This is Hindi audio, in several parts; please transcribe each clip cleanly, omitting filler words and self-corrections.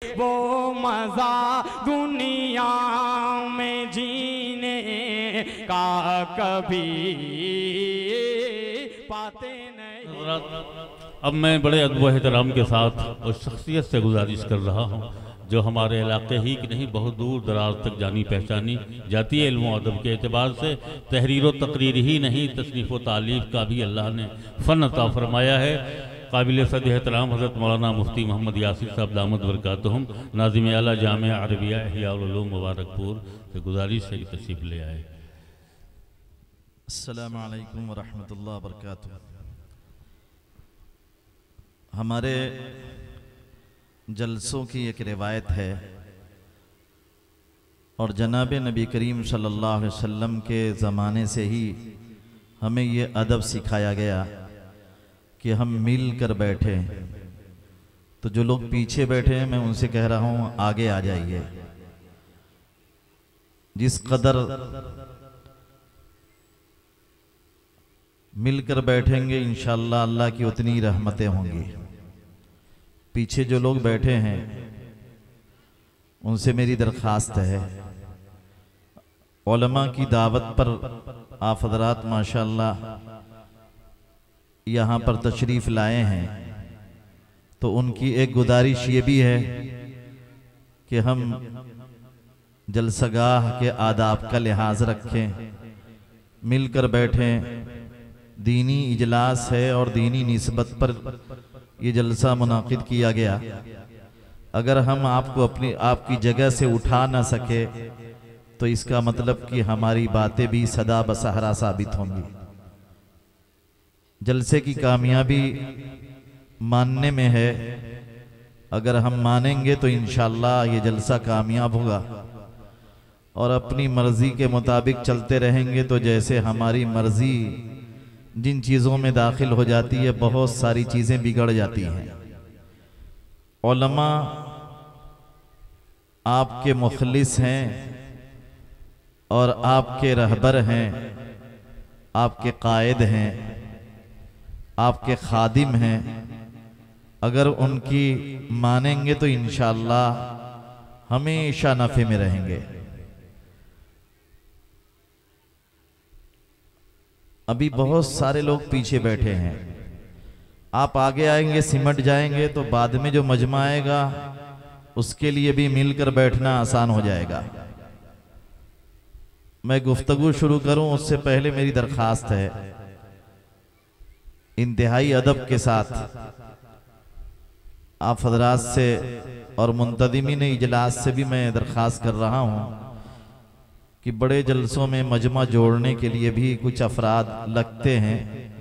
वो मजा दुनिया में जीने का कभी पाते नहीं। अब मैं बड़े अदब व एहतराम के साथ और शख्सियत से गुजारिश कर रहा हूँ जो हमारे इलाके ही की नहीं बहुत दूर दराज तक जानी पहचानी जाती है। इल्म अदब के एतबार से तहरीर व तकरीर ही नहीं तसनीफ़ व तालीफ का भी अल्लाह ने फ़न अता फरमाया है। काबिल सद एहतराम हज़रत मौलाना मुफ्ती मोहम्मद यासिर साहब दामद बरकातुहुम नाज़िम आला जामिया अरबिया इहया उल उलूम मुबारकपुर से गुजारिश है कि तशरीफ़ ले आए। अस्सलामु अलैकुम व रहमतुल्लाहि व बरकातुहू। हमारे जलसों की एक रिवायत है और जनाब नबी करीम सल्लल्लाहु अलैहि वसल्लम के ज़माने से ही हमें ये अदब सिखाया गया कि हम मिल कर बैठे। तो जो लोग पीछे बैठे हैं मैं उनसे कह रहा हूँ आगे आ जाइए। जिस कदर मिलकर बैठेंगे इंशाअल्लाह अल्लाह की उतनी रहमतें होंगी। पीछे जो लोग बैठे हैं उनसे मेरी दरख्वास्त है, उलमा की दावत पर आप हज़रात माशाअल्लाह यहाँ पर तशरीफ़ लाए हैं, तो उनकी एक गुजारिश ये भी है कि हम जलसगाह के आदाब का लिहाज रखें, मिलकर बैठें। दीनी इजलास है और दीनी निस्बत पर ये जलसा मुनाकिद किया गया। अगर हम आपको अपनी आपकी जगह से उठा ना सके तो इसका मतलब कि हमारी बातें भी सदा बसहरा साबित होंगी। जलसे की कामयाबी मानने में है। अगर हम मानेंगे तो इंशाअल्लाह ये जलसा कामयाब होगा और अपनी मर्जी के मुताबिक चलते रहेंगे तो जैसे हमारी मर्जी जिन चीज़ों में दाखिल हो जाती है बहुत सारी चीज़ें बिगड़ जाती हैं। उलमा आपके मुखलिस हैं और आपके रहबर हैं, आपके कायद हैं, आपके खादिम हैं। अगर उनकी मानेंगे तो इंशाअल्लाह हमेशा नफ़े में रहेंगे। अभी बहुत सारे लोग पीछे बैठे हैं, आप आगे आएंगे सिमट जाएंगे तो बाद में जो मजमा आएगा उसके लिए भी मिलकर बैठना आसान हो जाएगा। मैं गुफ्तगू शुरू करूं उससे पहले मेरी दरख्वास्त है, इंतहाई अदब के साथ आप हज़रात से और मुंतज़िमीन इजलास से भी मैं दरख्वास्त कर रहा हूं कि बड़े जलसों में मजमा जोड़ने के लिए भी कुछ अफराद लगते हैं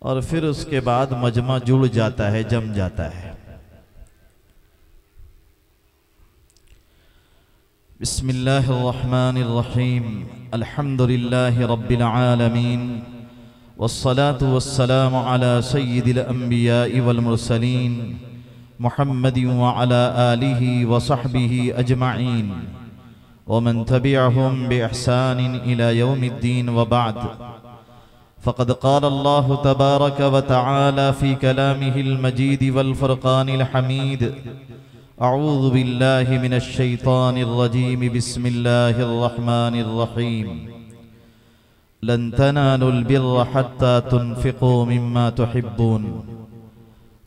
और फिर उसके बाद मजमा जुड़ जाता है, जम जाता है। बिस्मिल्लाहिर्रहमानिर्रहीम अल्हम्दुलिल्लाहि रब्बिल आलमीन वस्सलातु वस्सलामु अला सय्यिदिल अंबिया'i वल मुरसलीन मुहम्मदिन व अला आलिहि व सहबिहि अजमईन वमन तबिअहुम बिइहसान इला यौमिद्दीन व बाद। फ़क़द क़ाल अल्लाहु तबारक व तआला फ़ी कलामिहिल मजीद वल फ़ुरक़ानिल हमीद। अऊज़ु बिल्लाहि मिनश शैतानिर रजीम। बिस्मिल्लाहिर रहमानिर रहीम। लन तनालुल बिर्रा हत्ता तुनफ़िक़ू मिम्मा तुहिब्बून।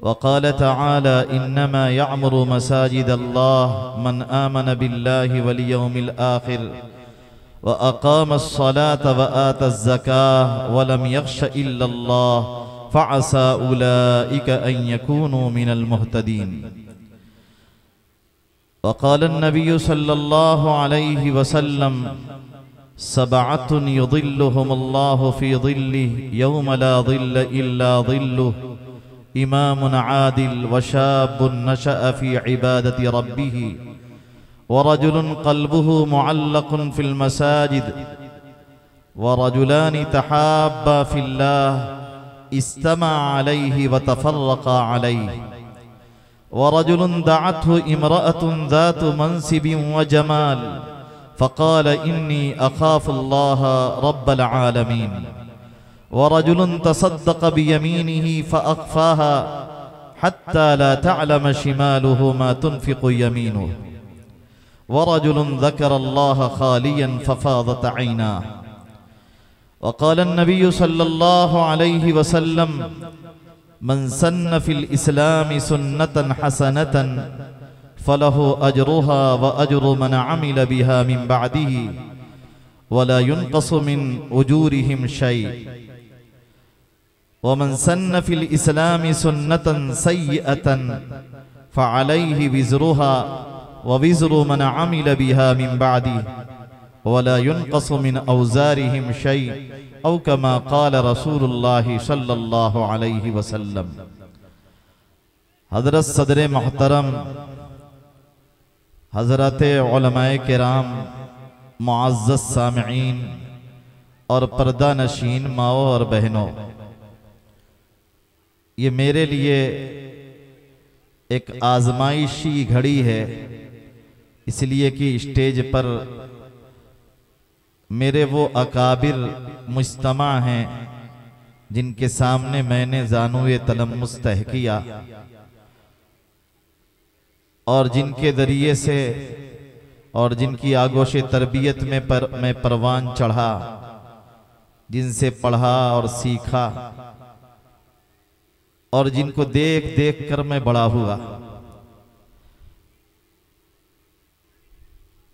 वक़ाल तआला इन्नमा यअमुरु मसाजिद अल्लाह मन आमन बिल्लाहि वल यौमिल आखिर व अक़ाम अस्सलात व आता ज़काह व लम यख़्श इल्लल्लाह फ़असा उलाइका अन यकूनू मिनल मुहतदीन। वक़ाल अन्नबिय्यु सल्लल्लाहु अलैहि वसल्लम सबअतुन युज़िल्लुहुमुल्लाहु फ़ी ज़िल्लिहि यौम ला ज़िल्ल इल्ला ज़िल्लुहु इमामुन आदिल व शाबुन नशअ फ़ी इबादति रब्बिह व रजुलुन क़ल्बुहु मुअल्लक़ुन फ़िल मसाजिद व रजुलानि तहाब्बा फ़िल्लाह इस्तमा अलैहि व तफ़र्रक़ा अलैहि व रजुलुन दअतहु इम्रअतुन ज़ातु मनसिबिन व जमाल फ़क़ाल इन्नी अख़ाफ़ुल्लाह रब्बल आलमीन व रजुलुन तसद्दक़ बियमीनिही फ़अख़फ़ाहा हत्ता ला तअलम शिमालुहु मा तुनफिकु यमीनुहु वरजुलुन ज़करल्लाह खालियन फफ़ाज़त ऐनाहु वक़ाल अन्नबिय्यु सल्लल्लाहु अलैहि वसल्लम मन सन्न फिल इस्लामी सुन्नतन हसनतन फलहु अजरुहा व अजरु मन अमिल बिहा मिन बअदिही वला युनक़सु मिन उजूरिहिम शै व मन सन्न फिल इस्लामी सुन्नतन सय्यअतन फ़अलैहि विज़रुहा व विज़रु मन अमिल बिहा मिन बअदिही वला युनक़सु मिन औज़ारिहिम शै औ कमा क़ाल रसूलुल्लाहि सल्लल्लाहु अलैहि वसल्लम। हज़रत सदर मोहतरम हज़रत उलमाए किराम, मुअज़्ज़ज़ सामिईन और पर्दा नशीन माओ और बहनों, ये मेरे लिए एक आजमाइशी घड़ी है, इसलिए कि स्टेज पर मेरे वो अकाबिर मुज्तमा हैं जिनके सामने मैंने ज़ानुए तलम्मुस तह किया और जिनके ज़रिए से और जिनकी आगोश तरबियत में मैं परवान चढ़ा, जिनसे पढ़ा और सीखा और जिनको देख देख कर मैं बड़ा हुआ।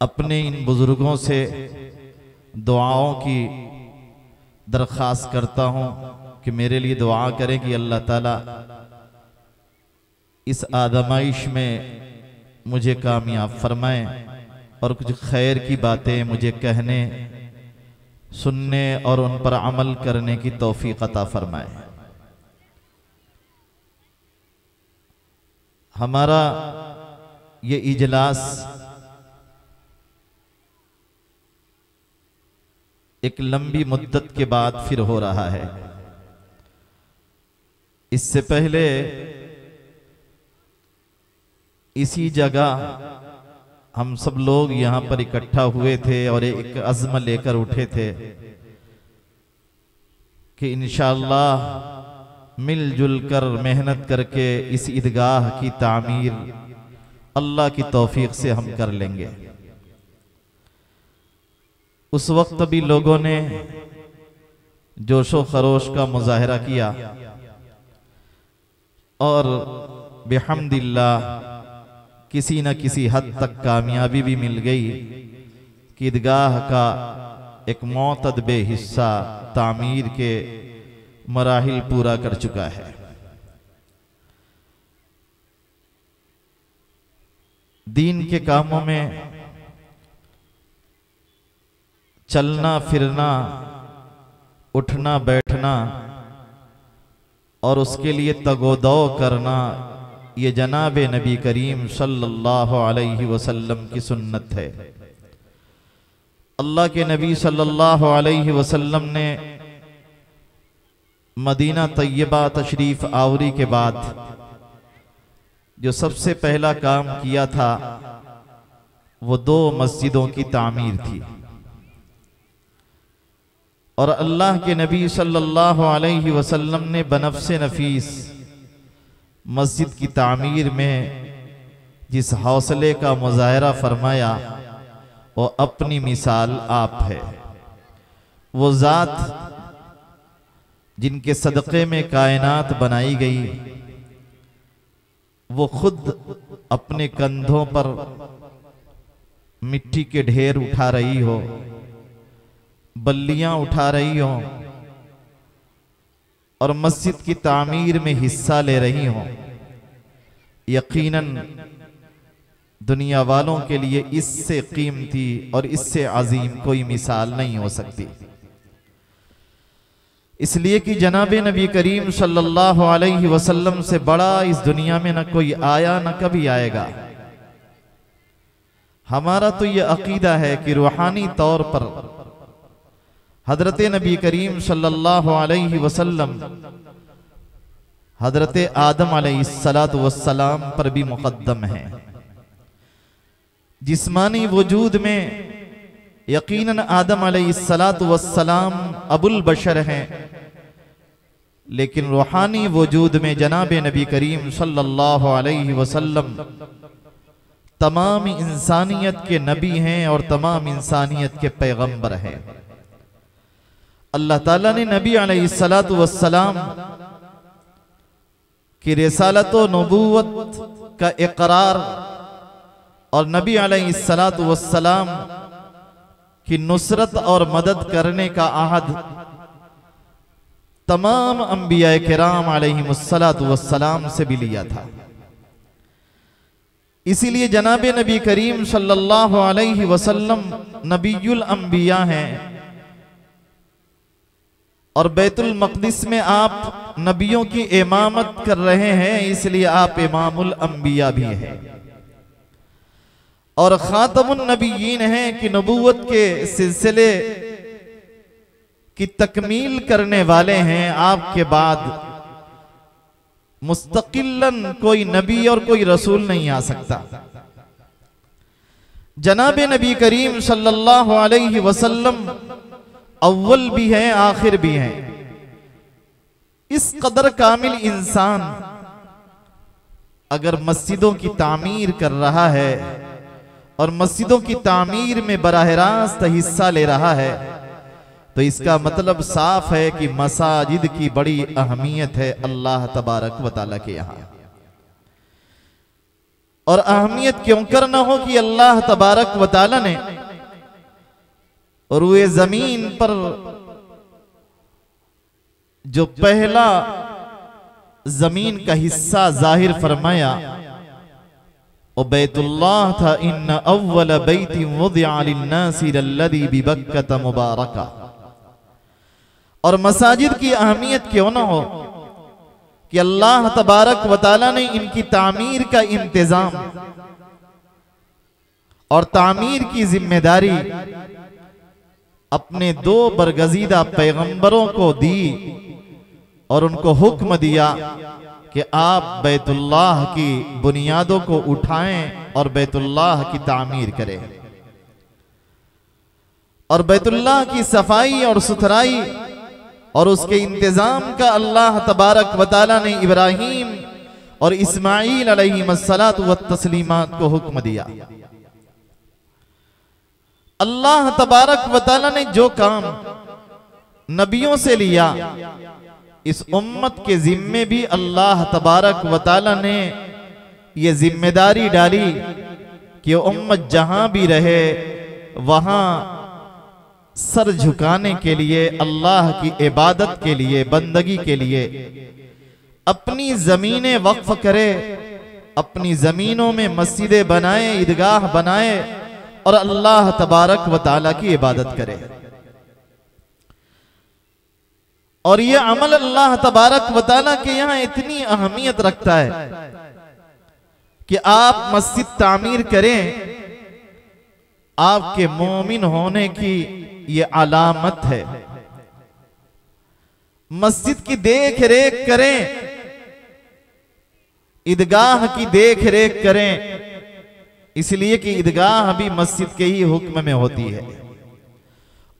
अपने इन बुजुर्गों से दुआओं की दरख्वास्त करता हूँ कि मेरे लिए दुआ करें कि अल्लाह ताला इस आज़माइश में मुझे कामयाब फरमाए और कुछ खैर की बातें मुझे कहने, सुनने और उन पर अमल करने की तौफीक अता फरमाए। हमारा ये इजलास एक लंबी मुद्दत के बाद फिर हो रहा है। इससे पहले इसी जगह हम सब लोग यहाँ पर इकट्ठा हुए थे और एक अज़्म लेकर उठे थे कि इंशाअल्लाह मिलजुल कर मेहनत करके इस ईदगाह की तामीर अल्लाह की तौफीक से हम कर लेंगे। उस वक्त भी लोगों ने जोशो खरोश का मुजाहरा किया और बिहम्दिल्लाह किसी न किसी हद तक कामयाबी भी मिल गई कि ईदगाह का एक मोतद हिस्सा तामीर के मराहिल पूरा कर चुका है। दीन के कामों में चलना फिरना, उठना बैठना और उसके लिए तगोदौ करना, ये जनाब नबी करीम सल्लल्लाहु अलैहि वसल्लम की सुन्नत है। अल्लाह के नबी सल्लल्लाहु अलैहि वसल्लम ने मदीना तैयबा तशरीफ आवरी के बाद जो सबसे पहला काम किया था वो 2 मस्जिदों की तामीर थी और अल्लाह के नबी सल्लल्लाहु अलैहि वसल्लम ने बनफ्से नफीस मस्जिद की तामीर में जिस हौसले का मुजाहरा फरमाया वो अपनी मिसाल आप है। वो ज़ात जिनके सदक़े में कायनात बनाई गई, वो खुद अपने कंधों पर मिट्टी के ढेर उठा रही हो, बल्लियां उठा रही हो और मस्जिद की तामीर में हिस्सा ले रही हो, यकीनन दुनिया वालों के लिए इससे कीमती और इससे अजीम कोई मिसाल नहीं हो सकती। इसलिए कि जनाब नबी करीम सल्लल्लाहु अलैहि वसल्लम से बड़ा इस दुनिया में न कोई आया न कभी आएगा। हमारा तो ये अकीदा है कि रूहानी तौर पर हजरत नबी करीम सल्लल्लाहु अलैहि वसल्लम हजरत आदम अलैहिस्सलातु वस्सलाम पर भी मुक़द्दम है। जिस्मानी वजूद में यकीनन आदम अलैहिस्सलातु वस्सलाम अबुल बशर हैं, लेकिन रूहानी वजूद में जनाब नबी करीम सल्लल्लाहु अलैहि वसल्लम तमाम इंसानियत के नबी हैं और तमाम इंसानियत के पैगंबर हैं। अल्लाह ताला ने नबी अलैहिस्सलातु वस्सलाम की रिसालत व नबूवत का इकरार और नबी अलैहिस्सलातु वस्सलाम की नुसरत और मदद करने का अहद तमाम अंबिया किराम अलैहिमुस्सलातु वस्सलाम से भी लिया था। इसीलिए जनाब नबी करीम सल्लल्लाहु अलैहि वसल्लम नबीयुल अंबिया हैं और बैतुल मक़दिस में आप नबियों की इमामत कर रहे हैं, इसलिए आप इमामुल अंबिया भी हैं और खातमुन नबिय्यीन हैं कि नबूवत के सिलसिले की तकमील करने वाले हैं। आपके बाद मुस्तकिलन कोई नबी और कोई रसूल नहीं आ सकता। जनाब नबी करीम सल्लल्लाहु अलैहि वसल्लम अव्वल भी हैं आखिर भी हैं। इस कदर कामिल इंसान अगर मस्जिदों की तामीर कर रहा है और मस्जिदों की तामीर में बराह रास्त हिस्सा ले रहा है तो इसका मतलब साफ है कि मसाजिद की बड़ी अहमियत है अल्लाह तबारक व तआला के यहाँ। और अहमियत क्यों कर न हो कि अल्लाह तबारक व तआला ने रुए जमीन पर जो पहला जमीन का हिस्सा जाहिर फरमाया वो बैतुल्लाह था। इन्न अव्वल बैति वुदिअ लिन्नासि लल्लज़ी बिबक्कत मुबारका। और मसाजिद की अहमियत क्यों ना हो कि अल्लाह तबारक व तआला ने इनकी तामीर का इंतजाम और तामीर की जिम्मेदारी अपने दो बरगजीदा पैगंबरों को दी और उनको हुक्म दिया कि आप बैतुल्लाह की बुनियादों को उठाएं और बैतुल्लाह की तामीर करें। और बैतुल्लाह की सफाई और सुथराई और उसके इंतजाम का अल्लाह तबारक व तआला ने इब्राहीम और इस्माईल अलैहिमुस्सलातु व तस्लीमात को हुक्म दिया। अल्लाह तबारक व तआला ने जो काम नबियों से लिया इस उम्मत के जिम्मे भी अल्लाह तबारक व तआला ने ये जिम्मेदारी डाली कि उम्मत जहां भी रहे वहां सर झुकाने के लिए, अल्लाह की इबादत के लिए, बंदगी के लिए अपनी जमीनें वक्फ करे, अपनी जमीनों में मस्जिदें बनाए, ईदगाह बनाए और अल्लाह तबारक व तआला की इबादत करे। और ये अमल अल्लाह तबारक व तआला के यहाँ इतनी अहमियत रखता है कि आप मस्जिद तामीर करें, आपके मोमिन होने की ये अलामत है। मस्जिद की देख रेख करें, ईदगाह की देख रेख करें, इसलिए कि ईदगाह भी मस्जिद के ही हुक्म में होती है।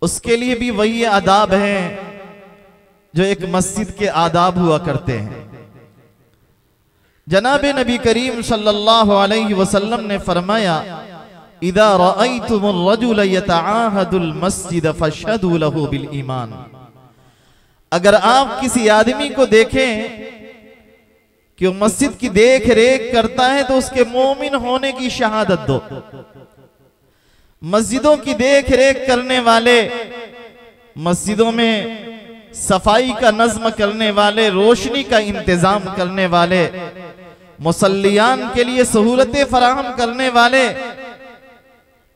उसके लिए भी वही आदाब हैं जो एक मस्जिद के आदाब हुआ करते हैं। जनाब नबी करीम सल्लल्लाहु अलैहि वसल्लम ने फरमाया इदा रअयतुमुर रजुल यतआहदुल मस्जिद फशहदू लहू बिल ईमान। अगर आप किसी आदमी को देखें कि वो मस्जिद की देख रेख करता है तो उसके मोमिन होने की शहादत दो। मस्जिदों की देख रेख करने वाले, मस्जिदों में सफाई का नज्म करने वाले, रोशनी का इंतजाम करने वाले, मुसल्लियान के लिए सहूलतें फराहम करने वाले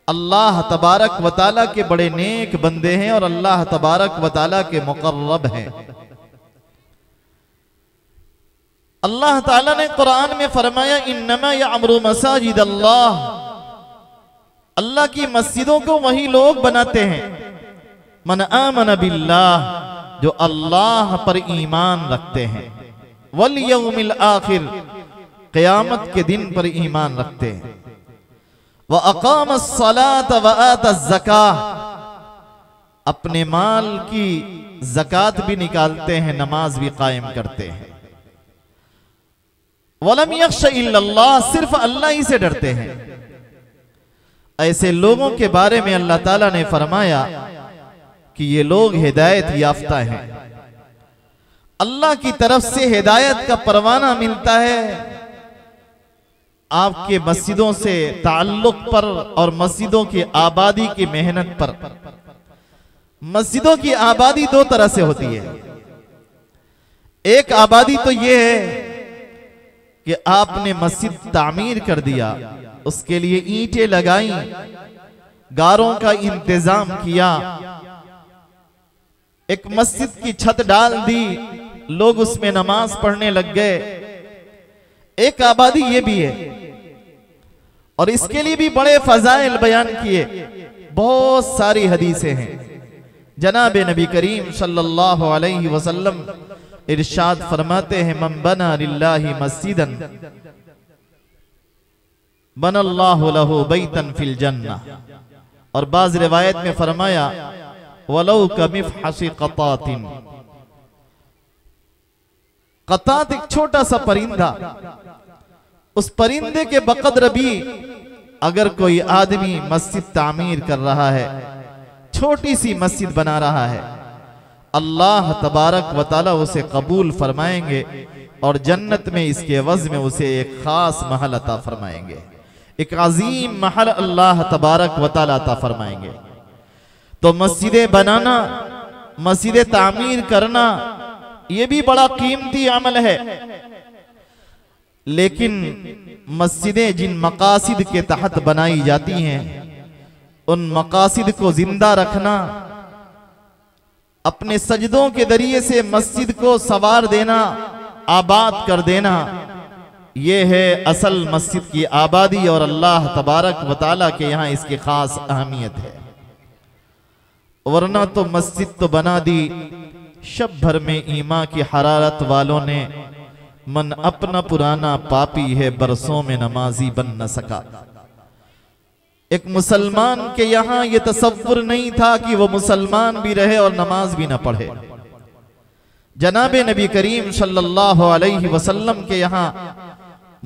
अल्लाह तबारक व तआला के बड़े नेक बंदे हैं और अल्लाह तबारक व तआला के मुकर्रब हैं। अल्लाह ताला ने कुरान में फरमाया इन्नमा यअमुरु मसाजिद अल्लाह। अल्लाह की मस्जिदों को वही लोग बनाते हैं मन आमन बिल्लाह, जो अल्लाह पर ईमान रखते हैं, वल यौमिल आखिर, क़यामत के दिन पर ईमान रखते हैं, व अक़ामस सलात व आतज़ ज़काह, अपने माल की ज़कात भी निकालते हैं, नमाज भी कायम करते हैं। वलम यख्श इल्लल्लाह, सिर्फ अल्लाह ही से डरते हैं। ऐसे लोगों के बारे में अल्लाह ताला ने फरमाया कि ये लोग हिदायत याफ्ता हैं, अल्लाह की तरफ से हिदायत का परवाना मिलता है आपके मस्जिदों से ताल्लुक पर और मस्जिदों की आबादी की मेहनत पर। मस्जिदों की आबादी दो तरह से होती है। एक आबादी तो ये है कि आपने मस्जिद तामीर कर दिया, उसके लिए ईंटें लगाई, गारों का इंतजाम किया, एक मस्जिद की छत डाल दी, लोग उसमें नमाज पढ़ने लग गए। एक आबादी ये भी है, और इसके लिए भी बड़े फजाइल बयान किए, बहुत सारी हदीसें हैं। जनाब नबी करीम सल्लल्लाहु अलैहि वसल्लम इरशाद फरमाते हैं, मन बना लिल्लाहि मस्जिदन बनल्लाहु लहु बैतन फिल जन्नह। और बाज रिवायत में फरमाया, वलौ कमिफहसी क़तातिन। क़तात एक छोटा सा परिंदा, उस परिंदे के बकद्र भी अगर कोई आदमी मस्जिद तामीर कर रहा है, छोटी सी मस्जिद बना रहा है, अल्लाह तबारक व तआला उसे कबूल फरमाएंगे और जन्नत में इसके एवज में उसे एक खास महल अता फरमाएंगे, एक अजीम महल अल्लाह तबारक व तआला अता फरमाएंगे। तो मस्जिदें बनाना, मस्जिदें तामीर करना, ये भी बड़ा कीमती अमल है। लेकिन मस्जिदें जिन मकासिद के तहत बनाई जाती हैं, उन मकासिद को जिंदा रखना, अपने सजदों के जरिए से मस्जिद को संवार देना, आबाद कर देना, ये है असल मस्जिद की आबादी। और अल्लाह तबारक व तआला के यहाँ इसकी खास अहमियत है। वरना तो मस्जिद तो बना दी, शब भर में ईमा की हरारत वालों ने, मन अपना पुराना पापी है, बरसों में नमाजी बन न सका। एक मुसलमान के यहाँ ये तसव्वुर नहीं था कि वो मुसलमान भी रहे और नमाज भी न पढ़े। जनाब नबी करीम सल्लल्लाहु अलैहि वसल्लम के यहाँ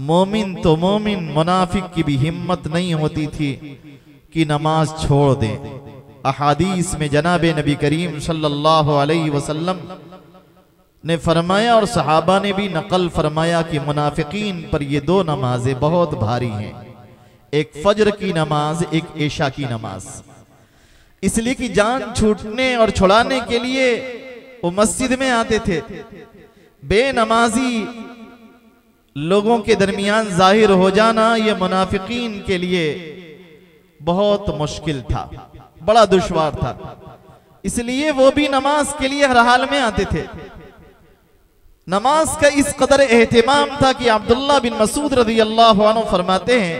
मोमिन तो मोमिन, मुनाफिक की भी हिम्मत नहीं होती थी कि नमाज छोड़ दें। अहादीस में जनाब नबी करीम सल्लल्लाहु अलैहि वसल्लम ने फरमाया और सहाबा ने भी नकल फरमाया कि मुनाफिकीन पर ये दो नमाजें बहुत भारी हैं, एक फजर की नमाज, एक इशा की नमाज। इसलिए कि जान छूटने और छुड़ाने के लिए वो मस्जिद में आते थे। बेनमाजी लोगों के दरमियान जाहिर हो जाना ये मुनाफिकीन के लिए बहुत मुश्किल था, बड़ा दुश्वार था। इसलिए वो भी नमाज के लिए हर हाल में आते थे। नमाज का इस कदर एहतिमाम था कि अब्दुल्लाह बिन मसूद रज़ियल्लाहु अन्हु फरमाते हैं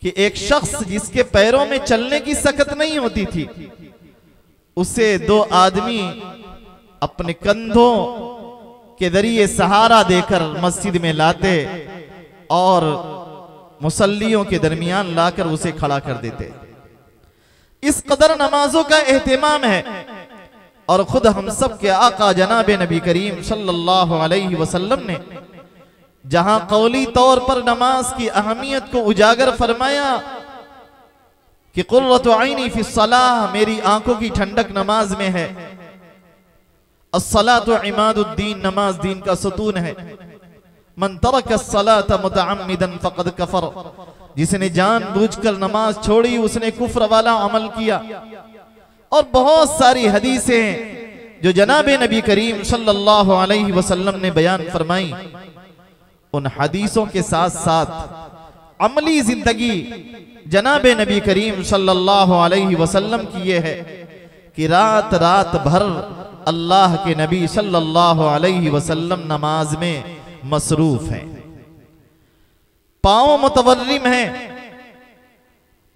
कि एक शख्स जिसके पैरों में चलने की सकत नहीं होती थी, उसे दो आदमी अपने कंधों के जरिए सहारा देकर मस्जिद में लाते और मुसल्लियों के दरमियान लाकर उसे खड़ा कर देते। इस कदर नमाजों का एहतिमाम है। और खुद हम सब के आका जनाब नबी करीम सल्लल्लाहु अलैहि वसल्लम ने जहां कौली तौर पर नमाज की अहमियत को उजागर फरमाया कि कुर्रतु ऐनी फी सलाह, मेरी आंखों की ठंडक नमाज में है। अस्सलातु इमादुद्दीन, नमाज दीन का सतून है। मन तरक अस्सलात मुतअम्मिदन फक़द कफर, जिसने जानबूझकर नमाज छोड़ी उसने कुफ्र वाला अमल किया। और बहुत सारी हदीसें हैं जो जनाब नबी करीम सल्लल्लाहु अलैहि वसल्लम ने बयान फरमाई। उन हदीसों के साथ साथ अमली जिंदगी जनाब नबी करीम सल्लल्लाहु अलैहि वसल्लम की ये है कि रात रात भर अल्लाह के नबी सल्लल्लाहु अलैहि वसल्लम नमाज में मसरूफ हैं, पांव मुतवर्रिम हैं।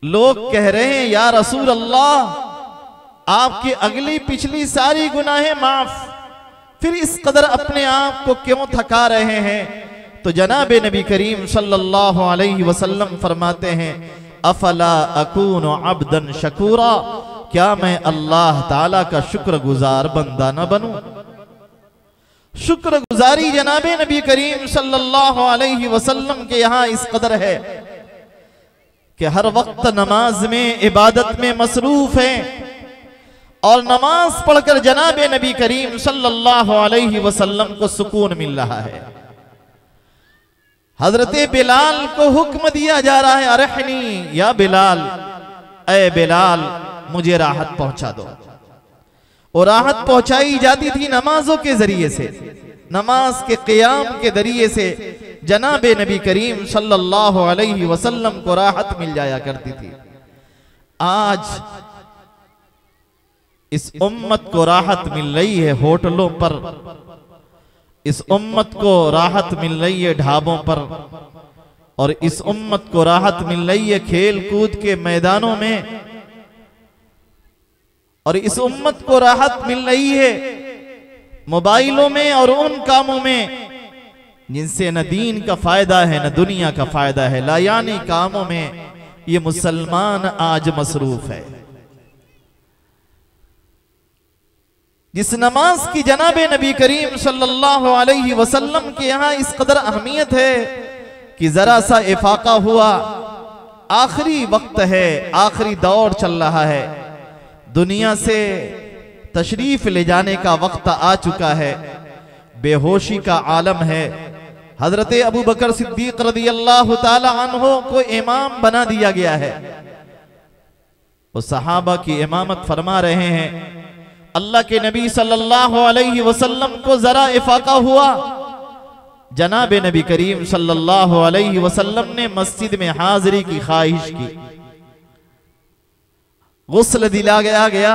लोग कह रहे हैं या रसूल अल्लाह, आपकी अगली पिछली सारी गुनाहें माफ, फिर इस कदर अपने आप को क्यों थका रहे हैं? तो जनाब नबी करीम सल्लल्लाहु अलैहि वसल्लम फरमाते हैं, अफला अकूनु अब्दन शकूरा, क्या मैं अल्लाह ताला का शुक्रगुजार बंदा न बनूं? शुक्रगुजारी जनाबे नबी करीम सल्लल्लाहु अलैहि वसल्लम के यहाँ इस कदर है कि हर वक्त नमाज में, इबादत में मसरूफ है, और नमाज पढ़कर जनाबे नबी करीम सल्लल्लाहु अलैहि वसल्लम को सुकून मिल रहा है। हजरत बिलाल को हुक्म दिया जा रहा है, अरहनी या बिलाल, ए बिलाल मुझे राहत पहुंचा दो। और राहत पहुंचाई जाती थी नमाजों के जरिए से, नमाज के क़ियाम के जरिए से जनाबे नबी करीम सल्लल्लाहु अलैहि वसल्लम को राहत मिल जाया करती थी। आज इस उम्मत को राहत मिल रही है होटलों पर, इस उम्मत को राहत मिल रही है ढाबों पर, और इस उम्मत को राहत मिल रही है खेल कूद के मैदानों में, और इस उम्मत को राहत मिल रही है मोबाइलों में और उन कामों में जिनसे न दीन का फायदा है न दुनिया का फायदा है। लायानी कामों में ये मुसलमान आज मसरूफ है। जिस नमाज की जनाबे नबी करीम सल्लल्लाहु अलैहि वसल्लम के यहाँ इस कदर अहमियत है कि जरा सा इफाका हुआ, आखिरी वक्त है, आखिरी दौर चल रहा है, दुनिया से तशरीफ ले जाने का वक्त आ चुका है, बेहोशी का आलम है। हजरत अबू बकर सिद्दीक रज़ियल्लाहु ताला अन्हो को इमाम बना दिया गया है। वो सहाबा की इमामत फरमा रहे हैं। अल्लाह के नबी सल्लल्लाहु अलैहि वसल्लम को जरा इफाका हुआ, जनाबे नबी करीम सल्लल्लाहु अलैहि वसल्लम ने मस्जिद में हाजिरी की ख्वाहिश की, गुस्ल दिलाया गया,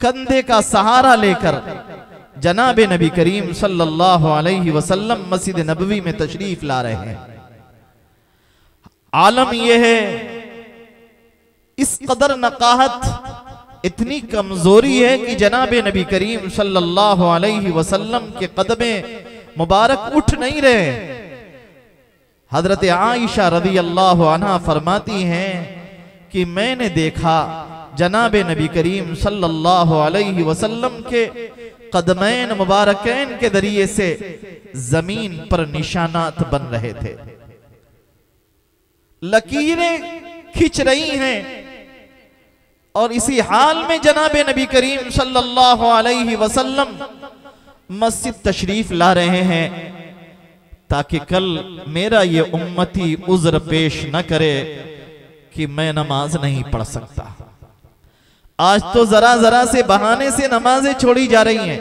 कंधे का सहारा लेकर जनाबे नबी करीम सल्लल्लाहु अलैहि वसल्लम मस्जिद नबवी में तशरीफ ला रहे हैं। आलम यह है, इस कदर नकाहत, इतनी कमजोरी है कि जनाबे नबी करीम सल्लल्लाहु अलैहि वसल्लम के कदमे मुबारक उठ नहीं रहे। हजरत आयशा रज़ियल्लाहु अन्हा फरमाती हैं कि मैंने देखा जनाबे नबी करीम सल्लल्लाहु अलैहि वसल्लम के कदमैन मुबारकैन के जरिए से जमीन पर निशानात बन रहे थे, लकीरें खिंच रही हैं, और इसी हाल में जनाबे नबी करीम सल्लल्लाहु अलैहि वसल्लम मस्जिद तशरीफ ला रहे हैं ताकि कल मेरा ये उम्मती उज़्र पेश न करे कि मैं नमाज नहीं पढ़ सकता। आज तो जरा जरा से बहाने से नमाजें छोड़ी जा रही हैं,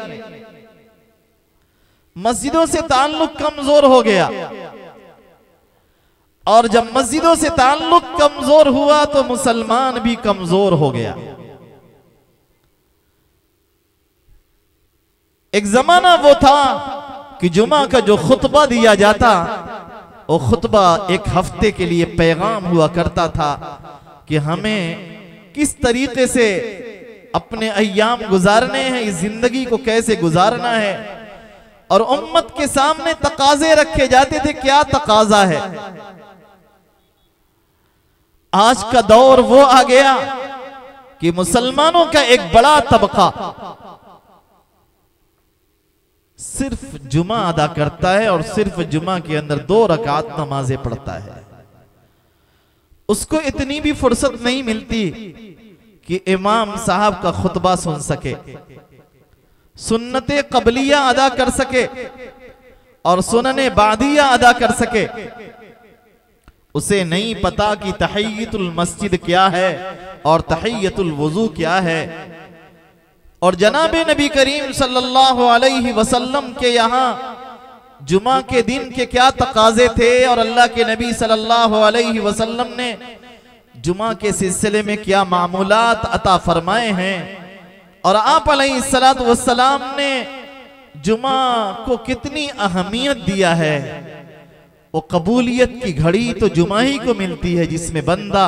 मस्जिदों से ताल्लुक कमजोर हो गया, और जब मस्जिदों से ताल्लुक कमजोर हुआ तो मुसलमान भी कमजोर हो गया। एक जमाना वो था कि जुमा का जो खुतबा दिया जाता, वो खुतबा एक हफ्ते के लिए पैगाम हुआ करता था कि हमें किस तरीके से अपने अय्याम गुजारने हैं, इस जिंदगी को कैसे गुजारना है, और उम्मत के सामने तकाजे रखे जाते थे। क्या तकाजा है? आज का दौर वो आ गया कि मुसलमानों का एक बड़ा तबका सिर्फ जुमा अदा करता है और सिर्फ जुमा के अंदर 2 रकात नमाजें पढ़ता है। उसको इतनी भी फुर्सत नहीं मिलती कि इमाम साहब का खुतबा सुन सके, सुन्नते कबलिया अदा कर सके और सुनने बादिया अदा कर सके। उसे नहीं पता कि तहियतुल मस्जिद क्या है और तहियतुल वुजू क्या है। और जनाबे नबी करीम सल्लल्लाहु अलैहि वसल्लम के यहाँ जुमा के दिन के क्या तकाजे थे, और अल्लाह के नबी सल्लल्लाहु अलैहि वसल्लम ने जुमा के सिलसिले में क्या मामूलात अता फरमाए हैं, और आप अलैहिस्सलातु वस्सलाम ने जुमा को कितनी अहमियत दिया है। वो कबूलियत की घड़ी तो जुमा ही को मिलती है जिसमें बंदा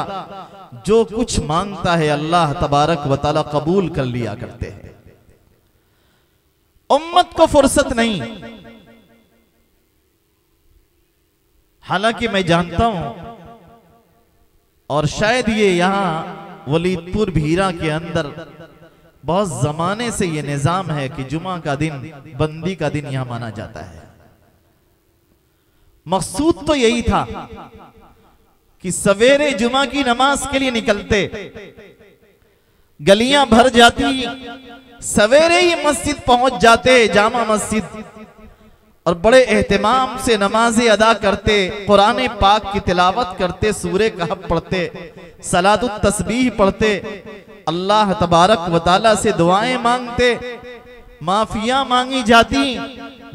जो कुछ मांगता है अल्लाह तबारक व तआला कबूल कर लिया करते हैं। उम्मत को फुर्सत नहीं। हालांकि मैं जानता हूं और शायद ये यहाँ वलीदपुर भीरा के अंदर बहुत जमाने से ये निजाम है कि जुमा का दिन बंदी का दिन यहां माना जाता है। मकसूद तो यही था कि सवेरे जुमा की नमाज के लिए निकलते, गलियां भर जाती, सवेरे ही मस्जिद पहुंच जाते, जामा मस्जिद, और बड़े एहतमाम से नमाजें अदा करते, कुरान पाक की तिलावत करते, सूरे कहफ पढ़ते, सलातुत तस्बीह पढ़ते, अल्लाह तबारक व तआला से दुआएं मांगते, माफिया मांगी जाती,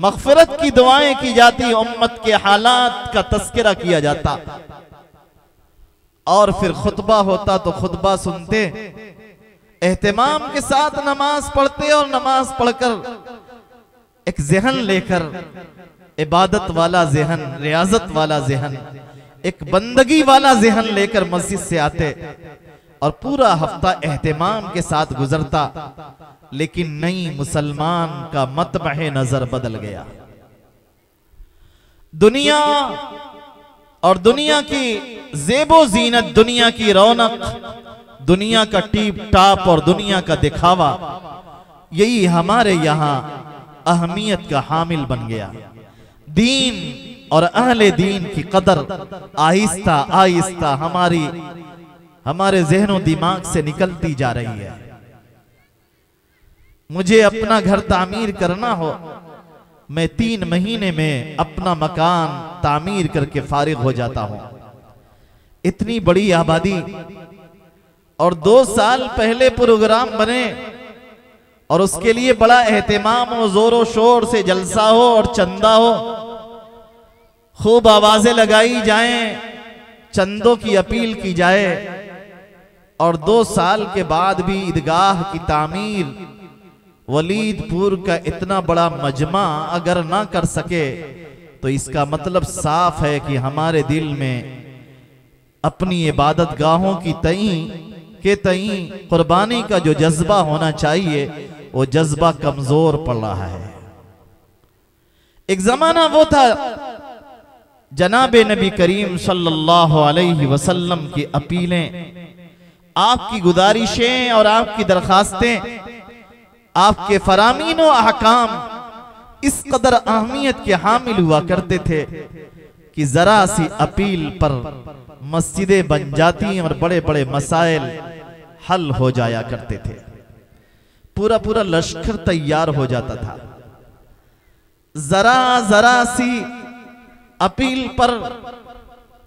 मगफिरत की दुआएं की जाती, उम्मत के हालात का तस्करा किया जाता, और फिर खुतबा होता तो खुतबा सुनते, एहतमाम के साथ नमाज पढ़ते, और नमाज पढ़कर एक जहन लेकर, इबादत वाला जहन, रियाजत वाला जहन, एक बंदगी वाला जहन लेकर मस्जिद से आते, और पूरा हफ्ता एहतमाम के साथ गुजरता। लेकिन नई मुसलमान का मतबह नजर बदल गया। दुनिया और दुनिया की जेबो जीनत, दुनिया की रौनक, दुनिया का टीप टाप और दुनिया का दिखावा, यही हमारे यहाँ अहमियत का हामिल बन गया। दीन और अहले दीन की कदर आहिस्ता आहिस्ता हमारे जहनो दिमाग से निकलती जा रही है। मुझे अपना घर तामीर करना हो, मैं 3 महीने में अपना मकान तामीर करके फारिग हो जाता हूं। इतनी बड़ी आबादी, और 2 साल पहले प्रोग्राम बने और उसके लिए बड़ा एहतमाम हो, जोरों शोर से जलसा हो और चंदा हो, खूब आवाजें लगाई जाएं, चंदों की अपील की जाए, और 2 साल के बाद भी ईदगाह की तामीर वलीदपुर का इतना बड़ा मजमा अगर ना कर सके, तो इसका मतलब साफ है कि हमारे दिल में अपनी इबादत गाहों की तई कुर्बानी का जो जज्बा होना चाहिए, वो जज्बा कमजोर पड़ रहा है। एक जमाना वो था जनाबे नबी करीम सल्लल्लाहु अलैहि वसल्लम की अपीलें, आपकी गुजारिशें और आपकी दरखास्तें, आपके फरामीन व अहकाम इस कदर अहमियत के हामिल हुआ करते थे कि जरा सी अपील पर मस्जिदें बन जाती और बड़े बड़े मसाइल हल हो जाया करते थे। पूरा पूरा लश्कर तैयार हो जाता था। जरा सी अपील पर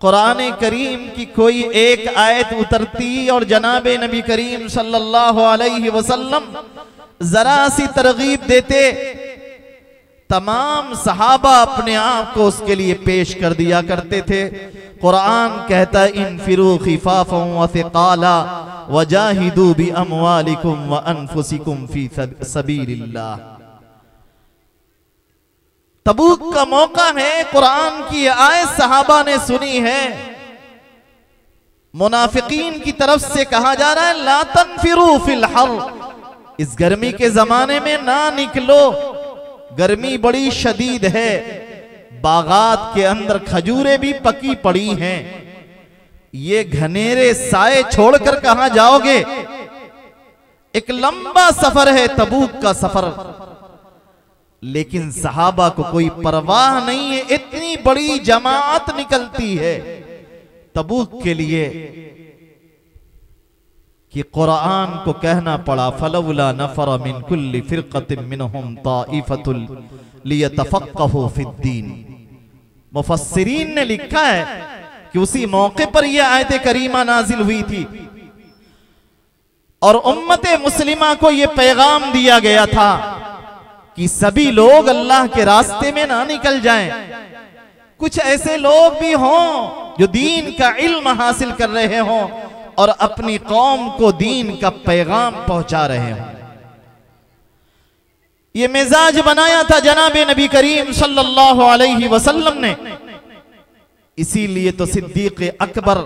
कुरान करीम की कोई एक आयत उतरती और जनाबे नबी करीम सल्लल्लाहु अलैहि वसल्लम जरा सी तरगीब देते, तमाम सहाबा अपने आप को उसके लिए पेश कर दिया करते थे। कुरान कहता, इनफिरू खिफाफन व थिकाला वजाहिदू बि अमवालिकुम व अनफुसिकुम फी सबीलिल्लाह। तबूक का मौका है, कुरान की आयत सहाबा ने सुनी है, मुनाफिकीन की तरफ से कहा जा रहा है, ला तनफिरू फिल हर, इस गर्मी के जमाने में ना निकलो, गर्मी बड़ी शदीद है, बागात के अंदर खजूरें भी पकी पड़ी हैं, ये घनेरे साए छोड़कर कहां जाओगे? एक लंबा सफर है तबूक का सफर। लेकिन सहाबा को कोई परवाह नहीं है, इतनी बड़ी जमात निकलती है तबूक के लिए कि कुरान को कहना पड़ा, फलौला नफर मिन कुल्ली फिरक़तिन मिनहुम ताइफतुल लियतफ़क़्क़हू फिद्दीन। मुफस्सिरीन ने लिखा है कि उसी मौके पर यह आयत करीमा नाजिल हुई थी और उम्मत मुस्लिमा को यह पैगाम दिया गया था कि सभी लोग अल्लाह के रास्ते में ना निकल जाएं। कुछ ऐसे लोग भी हों जो दीन का इल्म हासिल कर रहे हों और अपनी कौम को दीन का पैगाम पहुंचा रहे हों। ये मिजाज बनाया था जनाबे नबी करीम सल्लल्लाहु अलैहि वसल्लम ने। इसीलिए तो सिद्दीक अकबर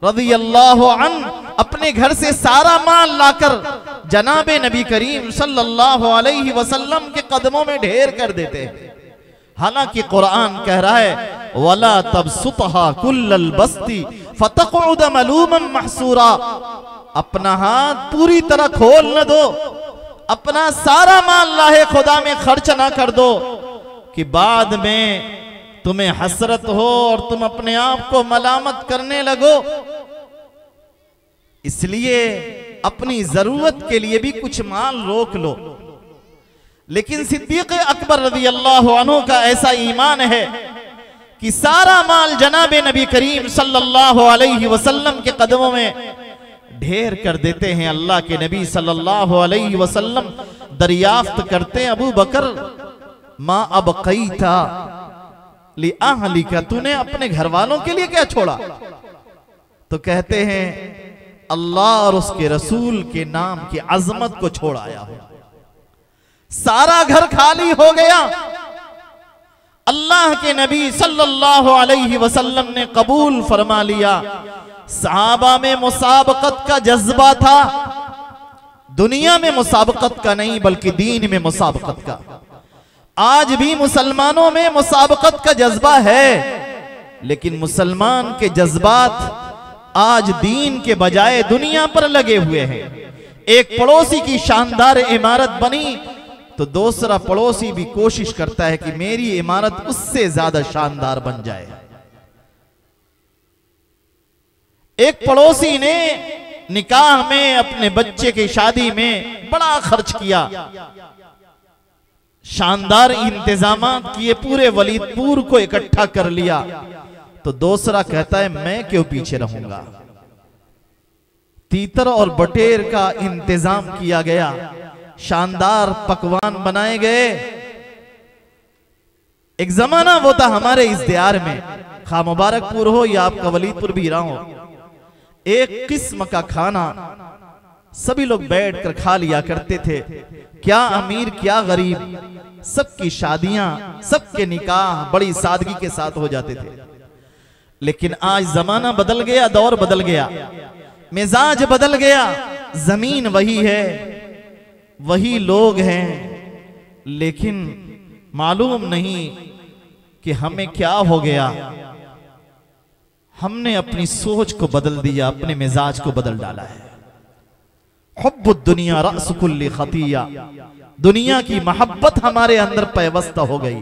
रज़ियल्लाहु अन्हु अपने घर से सारा माल लाकर जनाबे नबी करीम सल्लल्लाहु अलैहि वसल्लम के कदमों में ढेर कर देते हैं। हालांकि कुरान कह रहा है वला तबसुतहा कुल्लल बस्ती फतक़उद मलूमन महसूरा। अपना हाथ पूरी तरह खोल न दो, अपना सारा माल लाहे खुदा में खर्च ना कर दो कि बाद में तुम्हें हसरत हो और तुम अपने आप को मलामत करने लगो। इसलिए अपनी जरूरत के लिए भी कुछ माल रोक लो। लेकिन सिद्दीक़ अकबर रज़ी अल्लाहु अन्हु का ऐसा ईमान है कि सारा माल जनाब नबी करीम सल्लल्लाहु अलैहि वसल्लम के कदमों में ढेर कर देते हैं। अल्लाह के नबी सल्लल्लाहु अलैहि वसल्लम दरियाफ्त करते हैं, अबू बकर मा अबक़ैता लि अहलिका, तूने अपने घर वालों के लिए क्या छोड़ा? तो कहते हैं अल्लाह और उसके रसूल के नाम की अजमत को छोड़ आया हो। सारा घर खाली हो गया। अल्लाह के नबी सल्लल्लाहु अलैहि वसल्लम ने कबूल फरमा लिया। सहाबा में मुसाबकत का जज्बा था, दुनिया में मुसाबकत का नहीं बल्कि दीन में मुसाबकत का। आज भी मुसलमानों में मुसाबकत का जज्बा है, लेकिन मुसलमान के जज्बात आज दीन के बजाय दुनिया पर लगे हुए हैं। एक पड़ोसी की शानदार इमारत बनी तो दूसरा पड़ोसी भी कोशिश करता है कि मेरी इमारत उससे ज्यादा शानदार बन जाए। एक पड़ोसी ने निकाह में अपने बच्चे की शादी में बड़ा खर्च किया, शानदार इंतजामात किए, पूरे वलीदपुर को इकट्ठा कर लिया। तो दूसरा कहता है मैं क्यों पीछे रहूंगा। तीतर और बटेर का इंतजाम किया गया, शानदार पकवान बनाए गए। एक जमाना वो था हमारे इस दियार में, खा मुबारकपुर हो या आपका वलीदपुर भी रहा हो, एक किस्म का खाना सभी लोग बैठकर खा लिया करते थे। क्या अमीर क्या गरीब, सबकी शादियां सबके निकाह बड़ी सादगी के साथ हो जाते थे। लेकिन आज जमाना बदल गया, दौर बदल गया, मिजाज बदल गया। जमीन वही है, वही लोग हैं, लेकिन मालूम नहीं कि हमें क्या हो गया। हमने अपनी सोच को बदल दिया, अपने मिजाज को बदल डाला है। हुब्बुद दुनिया रअस कुल्ली खतिया, दुनिया की मोहब्बत हमारे अंदर पैवस्त हो गई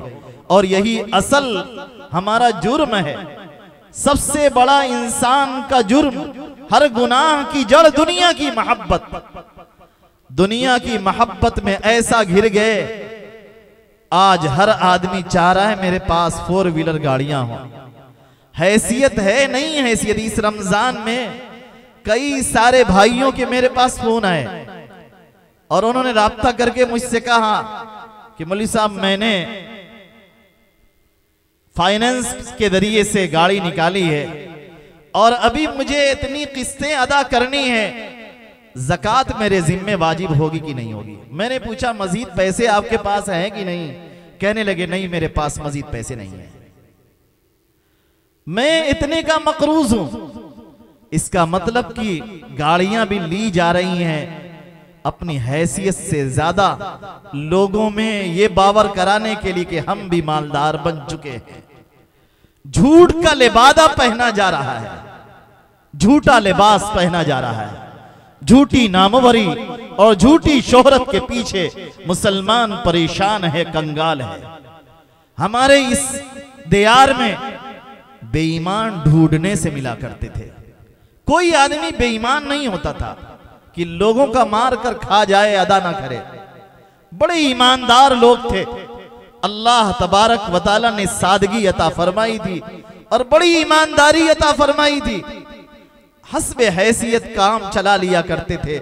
और यही असल हमारा जुर्म है। सबसे बड़ा इंसान का जुर्म, हर गुनाह की जड़ दुनिया की मोहब्बत। दुनिया की मोहब्बत में ऐसा घिर गए, आज हर आदमी चाह रहा है मेरे पास 4 व्हीलर गाड़ियां हो। हैसियत है नहीं हैसियत। इस रमजान में कई सारे भाइयों के मेरे पास फोन आए और उन्होंने राब्ता करके मुझसे कहा कि मौलवी साहब मैंने फाइनेंस के जरिए से गाड़ी निकाली है और अभी मुझे इतनी किस्तें अदा करनी है, ज़कात मेरे जिम्मे वाजिब होगी कि नहीं होगी। मैंने पूछा मजीद पैसे आपके पास हैं कि नहीं? कहने लगे नहीं मेरे पास मजीद पैसे नहीं है, मैं इतने का मकरूज हूं। इसका मतलब कि गाड़ियां भी ली जा रही हैं, अपनी हैसियत से ज्यादा लोगों में ये बावर कराने के लिए कि हम भी मालदार बन चुके हैं। झूठ का लिबादा पहना जा रहा है, झूठा लिबास पहना जा रहा है, झूठी नामवरी और झूठी शोहरत के पीछे मुसलमान परेशान है, कंगाल है। हमारे इस दियार में बेईमान ढूंढने से मिला करते थे। कोई आदमी बेईमान नहीं होता था कि लोगों का मार कर खा जाए, अदा ना करे। बड़े ईमानदार लोग थे। अल्लाह तबारक व तआला ने सादगी अता फरमाई थी और बड़ी ईमानदारी अता फरमाई थी। हस्बे हैसियत काम चला लिया करते थे।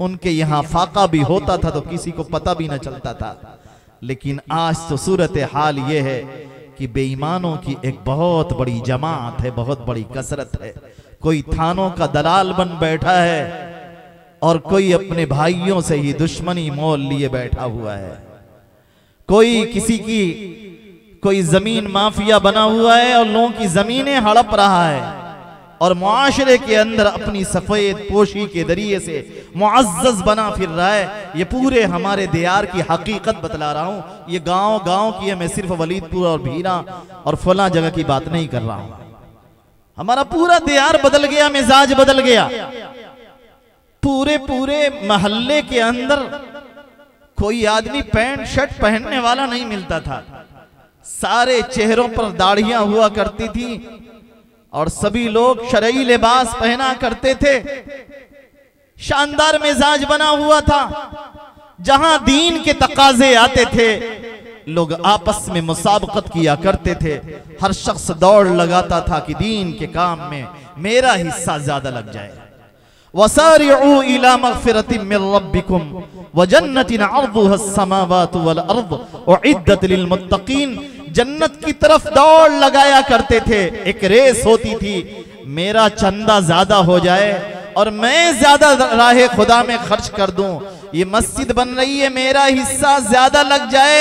उनके यहाँ फाका भी होता था तो किसी को पता भी न चलता था। लेकिन आज तो सूरत हाल ये है कि बेईमानों की एक बहुत बड़ी जमात है, बहुत बड़ी कसरत है। कोई थानों का दलाल बन बैठा है और कोई अपने भाइयों से ही दुश्मनी मोल लिए बैठा हुआ है। कोई किसी की कोई जमीन माफिया बना हुआ है और लोगों की जमीनें हड़प रहा है और मुआशरे के अंदर अपनी सफ़ेद पोशी के जरिए से मुअज़्ज़ज़ बना फिर रहा है। ये पूरे हमारे दियार की हकीकत बतला रहा हूँ। ये गांव गांव की है, मैं सिर्फ वलीदपुर और भीरा और फला जगह की बात नहीं कर रहा हूँ। हमारा पूरा दियार बदल गया, मिजाज बदल गया। पूरे पूरे महल्ले के अंदर कोई आदमी पैंट शर्ट पहनने वाला नहीं मिलता था। सारे चेहरों पर दाढ़ियां हुआ करती थी और सभी लोग शरई लिबास पहना करते थे। शानदार मिजाज बना हुआ था। जहां दीन के तकाजे आते थे लोग आपस में मुसाबकत किया करते थे। हर शख्स दौड़ लगाता था कि दीन के काम में मेरा हिस्सा ज्यादा लग जाए। वसारिउ इला मगफिरतिन मिन रब्बिकुम व जन्नतिन अर्दुहा अस्समावातु वल अर्द उइद्दत लिल मुत्तकीन। जन्नत की तरफ दौड़ लगाया करते थे। एक रेस होती थी, मेरा चंदा ज्यादा हो जाए और मैं ज्यादा राहे खुदा में खर्च कर दूं। ये मस्जिद बन रही है, मेरा हिस्सा ज्यादा लग जाए।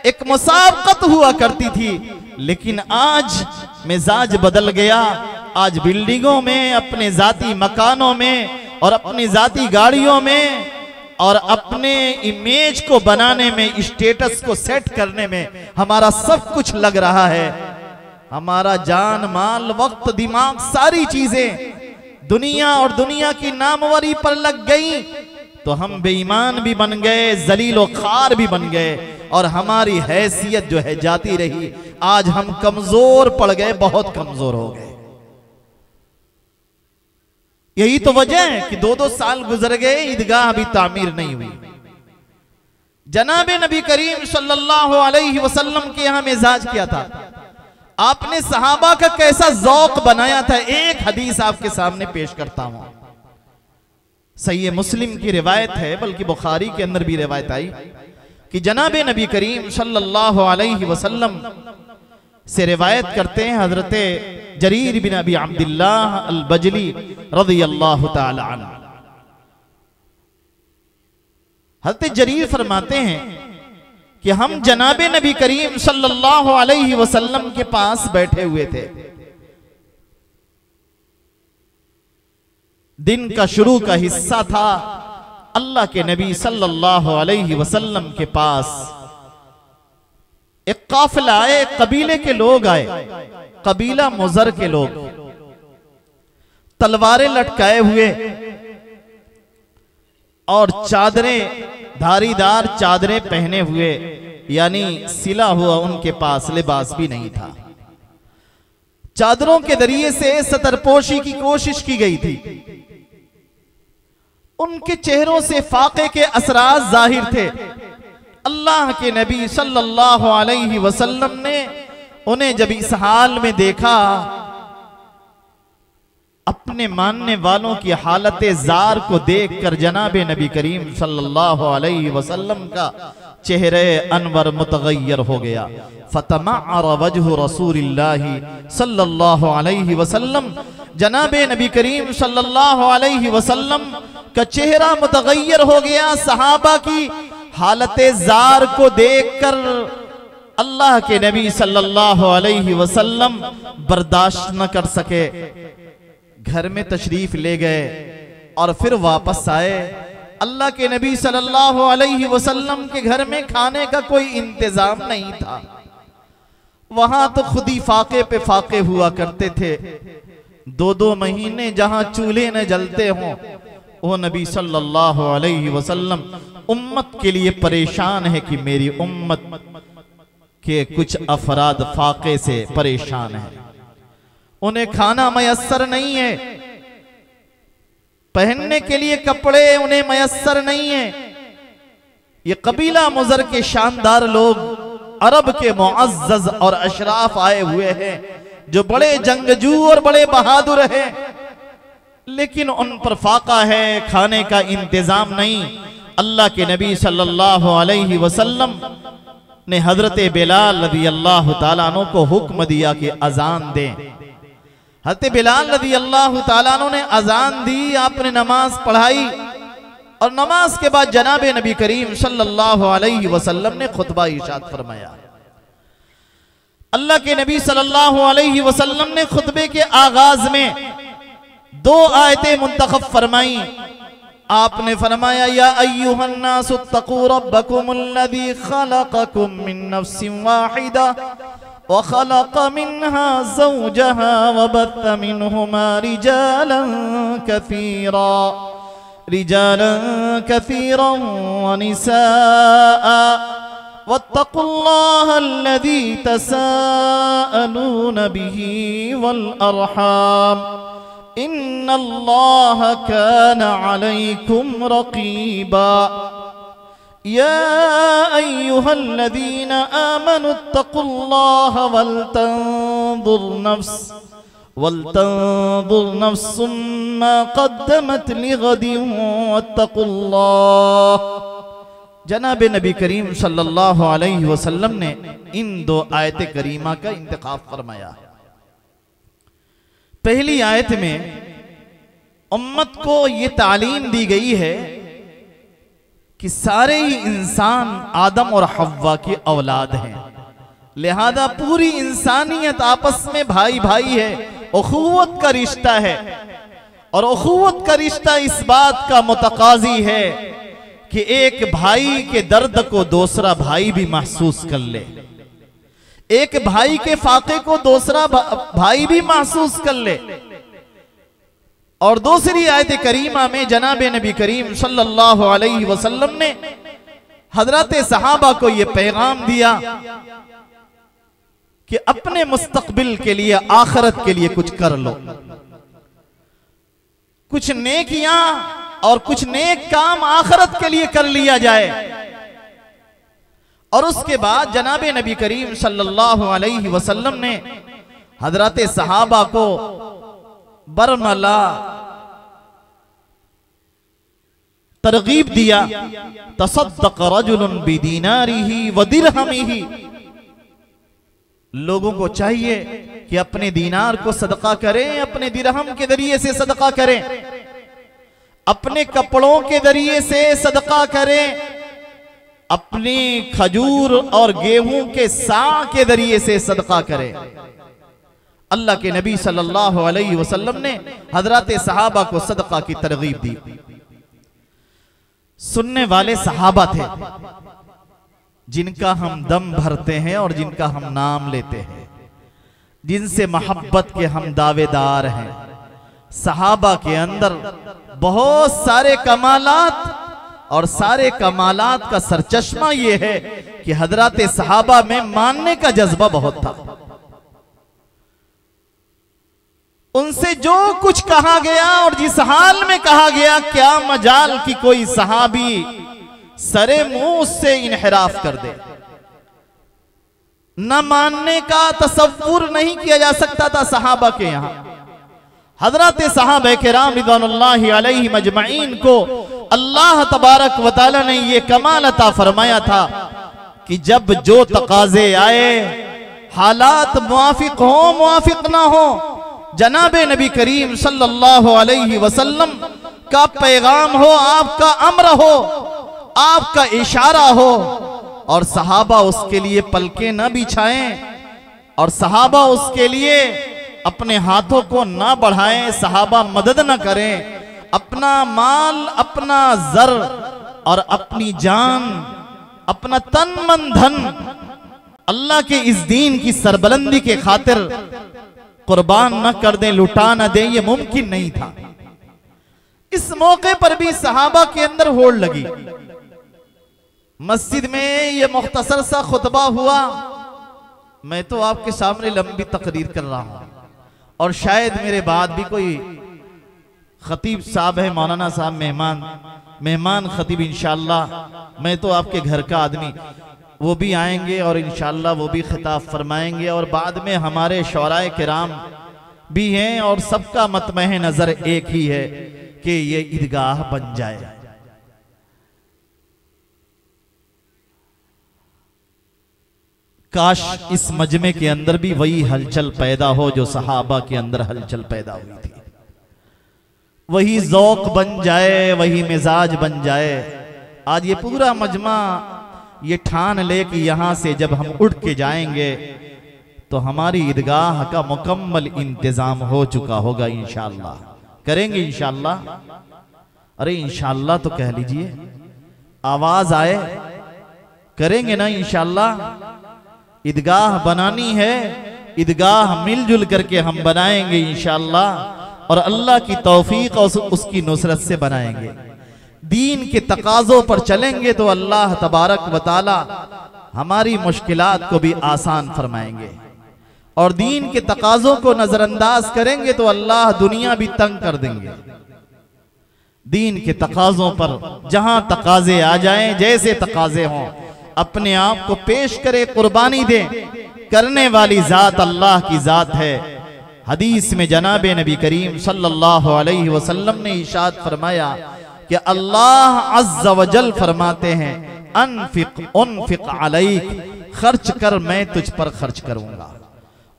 एक मुसाबकत हुआ करती थी। लेकिन आज मिजाज बदल गया। आज बिल्डिंगों में, अपने जाती मकानों में और अपनी जाती गाड़ियों में और अपने इमेज को बनाने में, स्टेटस को सेट करने में हमारा सब कुछ लग रहा है। हमारा जान माल वक्त दिमाग सारी चीजें दुनिया और दुनिया की नामवरी पर लग गई तो हम बेईमान भी बन गए, जलीलो खार भी बन गए और हमारी हैसियत जो है जाती रही। आज हम कमजोर पड़ गए, बहुत कमजोर हो गए। यही तो वजह है कि 2-2 साल गुजर गए, ईदगाह अभी तामीर नहीं हुई। जनाबे नबी करीम सल्लल्लाहु अलैहि वसल्लम के यहां मिजाज क्या था, आपने सहाबा का कैसा ज़ौक़ बनाया था। एक हदीस आपके सामने पेश करता हूं। सही मुस्लिम की रिवायत है, बल्कि बुखारी के अंदर भी रिवायत आई कि जनाबे नबी करीम सल्लल्लाहु अलैहि वसल्लम से रिवायत करते हैं हजरत जरीर बिन अबी अब्दुल्लाह अल बजली रज़ियल्लाहु ताला अन्हु। हजरत जरीर फरमाते हैं कि हम जनाबे नबी करीम सल्लल्लाहु अलैहि वसल्लम के पास बैठे हुए थे। दिन का शुरू का हिस्सा था। अल्लाह के नबी सल्लल्लाहु अलैहि वसल्लम के पास एक काफिला आए, कबीले के लोग आए, कबीला मुजर के लोग, तलवारें लटकाए हुए और चादरें, धारीदार चादरें पहने हुए, यानी सिला हुआ उनके पास लिबास भी नहीं था। चादरों के जरिए से सतरपोशी की कोशिश की गई थी। उनके चेहरों से फाके के असरात जाहिर थे। अल्लाह के नबी सल्लल्लाहु अलैहि वसल्लम ने उन्हें जब इस हाल में देखा, अपने मानने वालों की हालत जार को देखकर जनाबे नबी करीम सल्लल्लाहु अलैहि वसल्लम का चेहरे अनवर मुतगय्यर हो गया। फतमअर वजहु रसूलिल्लाहि सल्लल्लाहु अलैहि वसल्लम, जनाबे नबी करीम सल्लल्लाहु अलैहि वसल्लम का चेहरा मुतगय्यर हो गया। सहाबा की हालत जार को देखकर अल्लाह के नबी सल्लल्लाहु अलैहि वसल्लम बर्दाश्त न कर सके, घर में तशरीफ ले गए और फिर वापस आए। अल्लाह के नबी सल्लल्लाहु अलैहि वसल्लम के घर में खाने का कोई इंतजाम नहीं था। वहां तो खुद ही फाके पे फाके हुआ करते थे। 2-2 महीने जहां चूल्हे न जलते हों, वो नबी सल्लल्लाहु अलैहि वसल्लम उम्मत के लिए परेशान है कि मेरी उम्मत के कुछ अफराद फाके से परेशान है, उन्हें खाना मयस्सर नहीं है, पहनने के लिए कपड़े उन्हें मयस्सर नहीं है। ये कबीला मुजर के शानदार लोग, अरब के मुअज़्ज़ज़ और अशराफ आए हुए हैं, जो बड़े जंगजू और बड़े बहादुर हैं, लेकिन उन पर फाका है, खाने का इंतजाम नहीं। अल्लाह के नबी सल्लल्लाहु अलैहि वसल्लम ने हजरत बिलाल रज़ियल्लाहु ताला अन्हु को हुक्म दिया कि अजान दें। हजरत बिलाल रज़ियल्लाहु ताला अन्हु ने अजान दी, आपने नमाज पढ़ाई और नमाज के बाद जनाबे नबी करीम सल्लल्लाहु अलैहि वसल्लम ने खुतबा इरशाद फरमाया। अल्लाह के नबी सल्लल्लाहु अलैहि वसल्लम ने खुतबे के आगाज में दो आयतें मुंतखब फरमाई। आपने फरमाया या अय्युहन्नासु तक़ू रब्बकुमुल्लज़ी खलक़कुम मिन नफ्सिन वाहिदा व खलक़ मिन्हा ज़ौजहा व बत्थ मिन्हुमा रिजालन कसीरन व निसाअ वत्तक़ुल्लाह अल्लज़ी तसाअलून बिही वल अरहाम इन्नल्लाह कान अलैकुम रक़ीबा या अय्युहल्लज़ीना आमनुत्तक़ुल्लाह वलतंज़ुर नफ्सुम मा क़द्दमत लिग़दिन वत्तक़ुल्लाह। जनाब नबी करीम सल्लल्लाहु अलैहि वसल्लम ने इन दो आयत करीमा का इंतखाब फरमाया। पहली आयत में उम्मत को ये तालीम दी गई है कि सारे ही इंसान आदम और हव्वा की औलाद हैं, लिहाजा पूरी इंसानियत आपस में भाई भाई है, उखुवत का रिश्ता है। और उखुवत का रिश्ता इस बात का मुतकाजी है कि एक भाई के दर्द को दूसरा भाई भी महसूस कर ले, एक भाई के फाके को दूसरा भाई भी महसूस कर ले। और दूसरी आयत करीमा में जनाब नबी करीम सल्लल्लाहु अलैहि वसल्लम ने हजरत सहाबा को यह पैगाम दिया कि अपने मुस्तकबिल के लिए, आखिरत के लिए कुछ कर लो, कुछ नेकियां और कुछ नेक काम आखिरत के लिए कर लिया जाए। और उसके बाद जनाब नबी करीम सल्लल्लाहु अलैहि वसल्लम ने हजरत सहाबा को बरमला तरगीब दिया, तसद्दक़ रजुलन बिदीनारिही व दिरहमिही। लोगों को चाहिए कि अपने दीनार को सदका करें, अपने दिरहम के जरिए से सदका करें, अपने कपड़ों के जरिए से सदका करें, अपनी खजूर और गेहूं के सा के जरिए से सदका करें। अल्लाह के नबी सल्लल्लाहु अलैहि वसल्लम ने हजरत सहाबा को सदका की तरगीब दी। सुनने वाले सहाबा थे जिनका हम दम भरते हैं और जिनका हम नाम लेते हैं, जिनसे मोहब्बत के हम दावेदार हैं। सहाबा के अंदर बहुत सारे कमालात, और सारे कमालात का सरचश्मा ये है कि हजरत सहाबा में मानने का जज्बा बहुत था। उनसे जो कुछ कहा गया और जिस हाल में कहा गया, क्या मजाल कि कोई सहाबी सरे मुंह से इनहराफ कर दे। न मानने का तसव्वुर नहीं किया जा सकता था सहाबा के यहां। हजरत सहाबा किराम रिज़वानुल्लाहि अलैहिम अजमईन को अल्लाह तबारक व तआला ने यह कमाल अता फरमाया था कि जब जो तकाजे आए, हालात मुआफिक हो मुआफिक ना हो, जनाब नबी करीम सल्लल्लाहु अलैहि वसल्लम का पैगाम हो, आपका अम्र हो, आपका इशारा हो, और सहाबा उसके लिए पलके न बिछाएं, और सहाबा उसके लिए अपने हाथों को न बढ़ाएं, सहाबा मदद न करें, अपना माल, अपना जर और अपनी जान, अपना तन मन धन अल्लाह के इस दीन की सरबलंदी के खातिर कुर्बान न कर दें, लुटा न दें, यह मुमकिन नहीं था। इस मौके पर भी सहाबा के अंदर होड़ लगी। मस्जिद में यह मुख्तसर सा खुतबा हुआ। मैं तो आपके सामने लंबी तकरीर कर रहा हूं, और शायद मेरे बाद भी कोई खतीब साहब है, मौलाना साहब मेहमान खतीब इंशाअल्लाह, मैं तो आपके घर का आदमी, वो भी आएंगे और इंशाअल्लाह वो भी खिताब फरमाएंगे। और बाद में हमारे शौराए किराम भी हैं, और सबका मतमह नजर एक ही है कि ये ईदगाह बन जाए। काश इस मजमे के अंदर भी वही हलचल पैदा हो जो सहाबा के अंदर हलचल पैदा हुई थी, वही ज़ौक़ बन जाए, वही मिजाज बन जाए। आज ये पूरा मजमा ये ठान ले कि यहां से जब हम उठ के जाएंगे तो हमारी ईदगाह का मुकम्मल इंतजाम हो चुका होगा इंशाअल्लाह। करेंगे इंशाअल्लाह? अरे इंशाअल्लाह तो कह लीजिए, आवाज आए, करेंगे ना इंशाअल्लाह? ईदगाह बनानी है, ईदगाह मिलजुल करके हम बनाएंगे इंशाअल्लाह, और अल्लाह की तौफीक और उसकी नुसरत से बनाएंगे। दीन के तकाज़ों पर चलेंगे तो अल्लाह तबारक व तआला हमारी मुश्किलात को भी आसान फरमाएंगे, और दीन के तकाज़ों को नजरअंदाज करेंगे तो अल्लाह दुनिया भी तंग कर देंगे। दीन के तकाज़ों पर जहां तकाजे आ जाएं, जैसे तकाजे हों, अपने आप को पेश करे, कुर्बानी दे। करने वाली जात अल्लाह की जात है। हदीस में जनाब नबी करीम सल्लल्लाहु अलैहि वसल्लम ने इरशाद फरमाया कि अल्लाह अज़्ज़ व जल फरमाते हैं, अनफिक उनफिक अलैक, खर्च कर मैं तुझ पर खर्च करूंगा।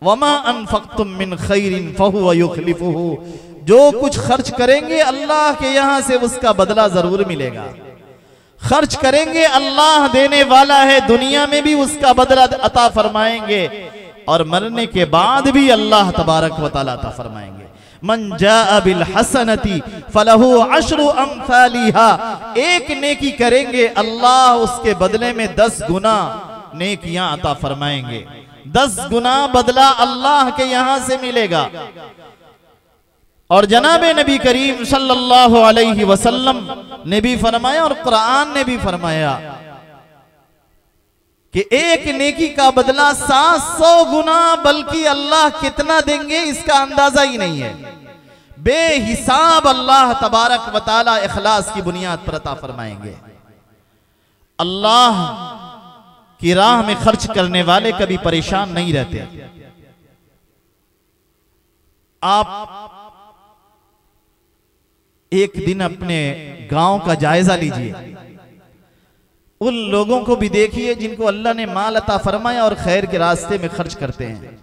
वमा अनफक्तुम मिन खैरिन फहुव युखलिफुहु, जो कुछ खर्च करेंगे अल्लाह के यहां से उसका बदला जरूर मिलेगा। खर्च करेंगे, अल्लाह देने वाला है, दुनिया में भी उसका बदला अता फरमाएंगे, और मरने के बाद भी अल्लाह तबारक व तआला अता फरमाएंगे। मन जाअ बिल हसनती फलहु अशरु अमसालिहा, एक नेकी करेंगे अल्लाह उसके बदले में 10 गुना नेकियां अता फरमाएंगे। 10 गुना बदला अल्लाह के यहां से मिलेगा। और जनाब नबी करीम सल्लल्लाहु अलैहि वसल्लम ने भी फरमाया, और कुरान ने भी फरमाया कि एक नेकी का बदला 700 गुना, बल्कि अल्लाह कितना देंगे इसका अंदाजा ही नहीं है। बेहिसाब अल्लाह तबारक व तआला इखलास की बुनियाद पर अता फरमाएंगे। अल्लाह की राह में खर्च करने वाले कभी परेशान नहीं रहते। आप एक दिन अपने गांव का जायजा लीजिए, उन लोगों को भी देखिए जिनको अल्लाह ने माल अता फरमाया और खैर के रास्ते में खर्च करते हैं,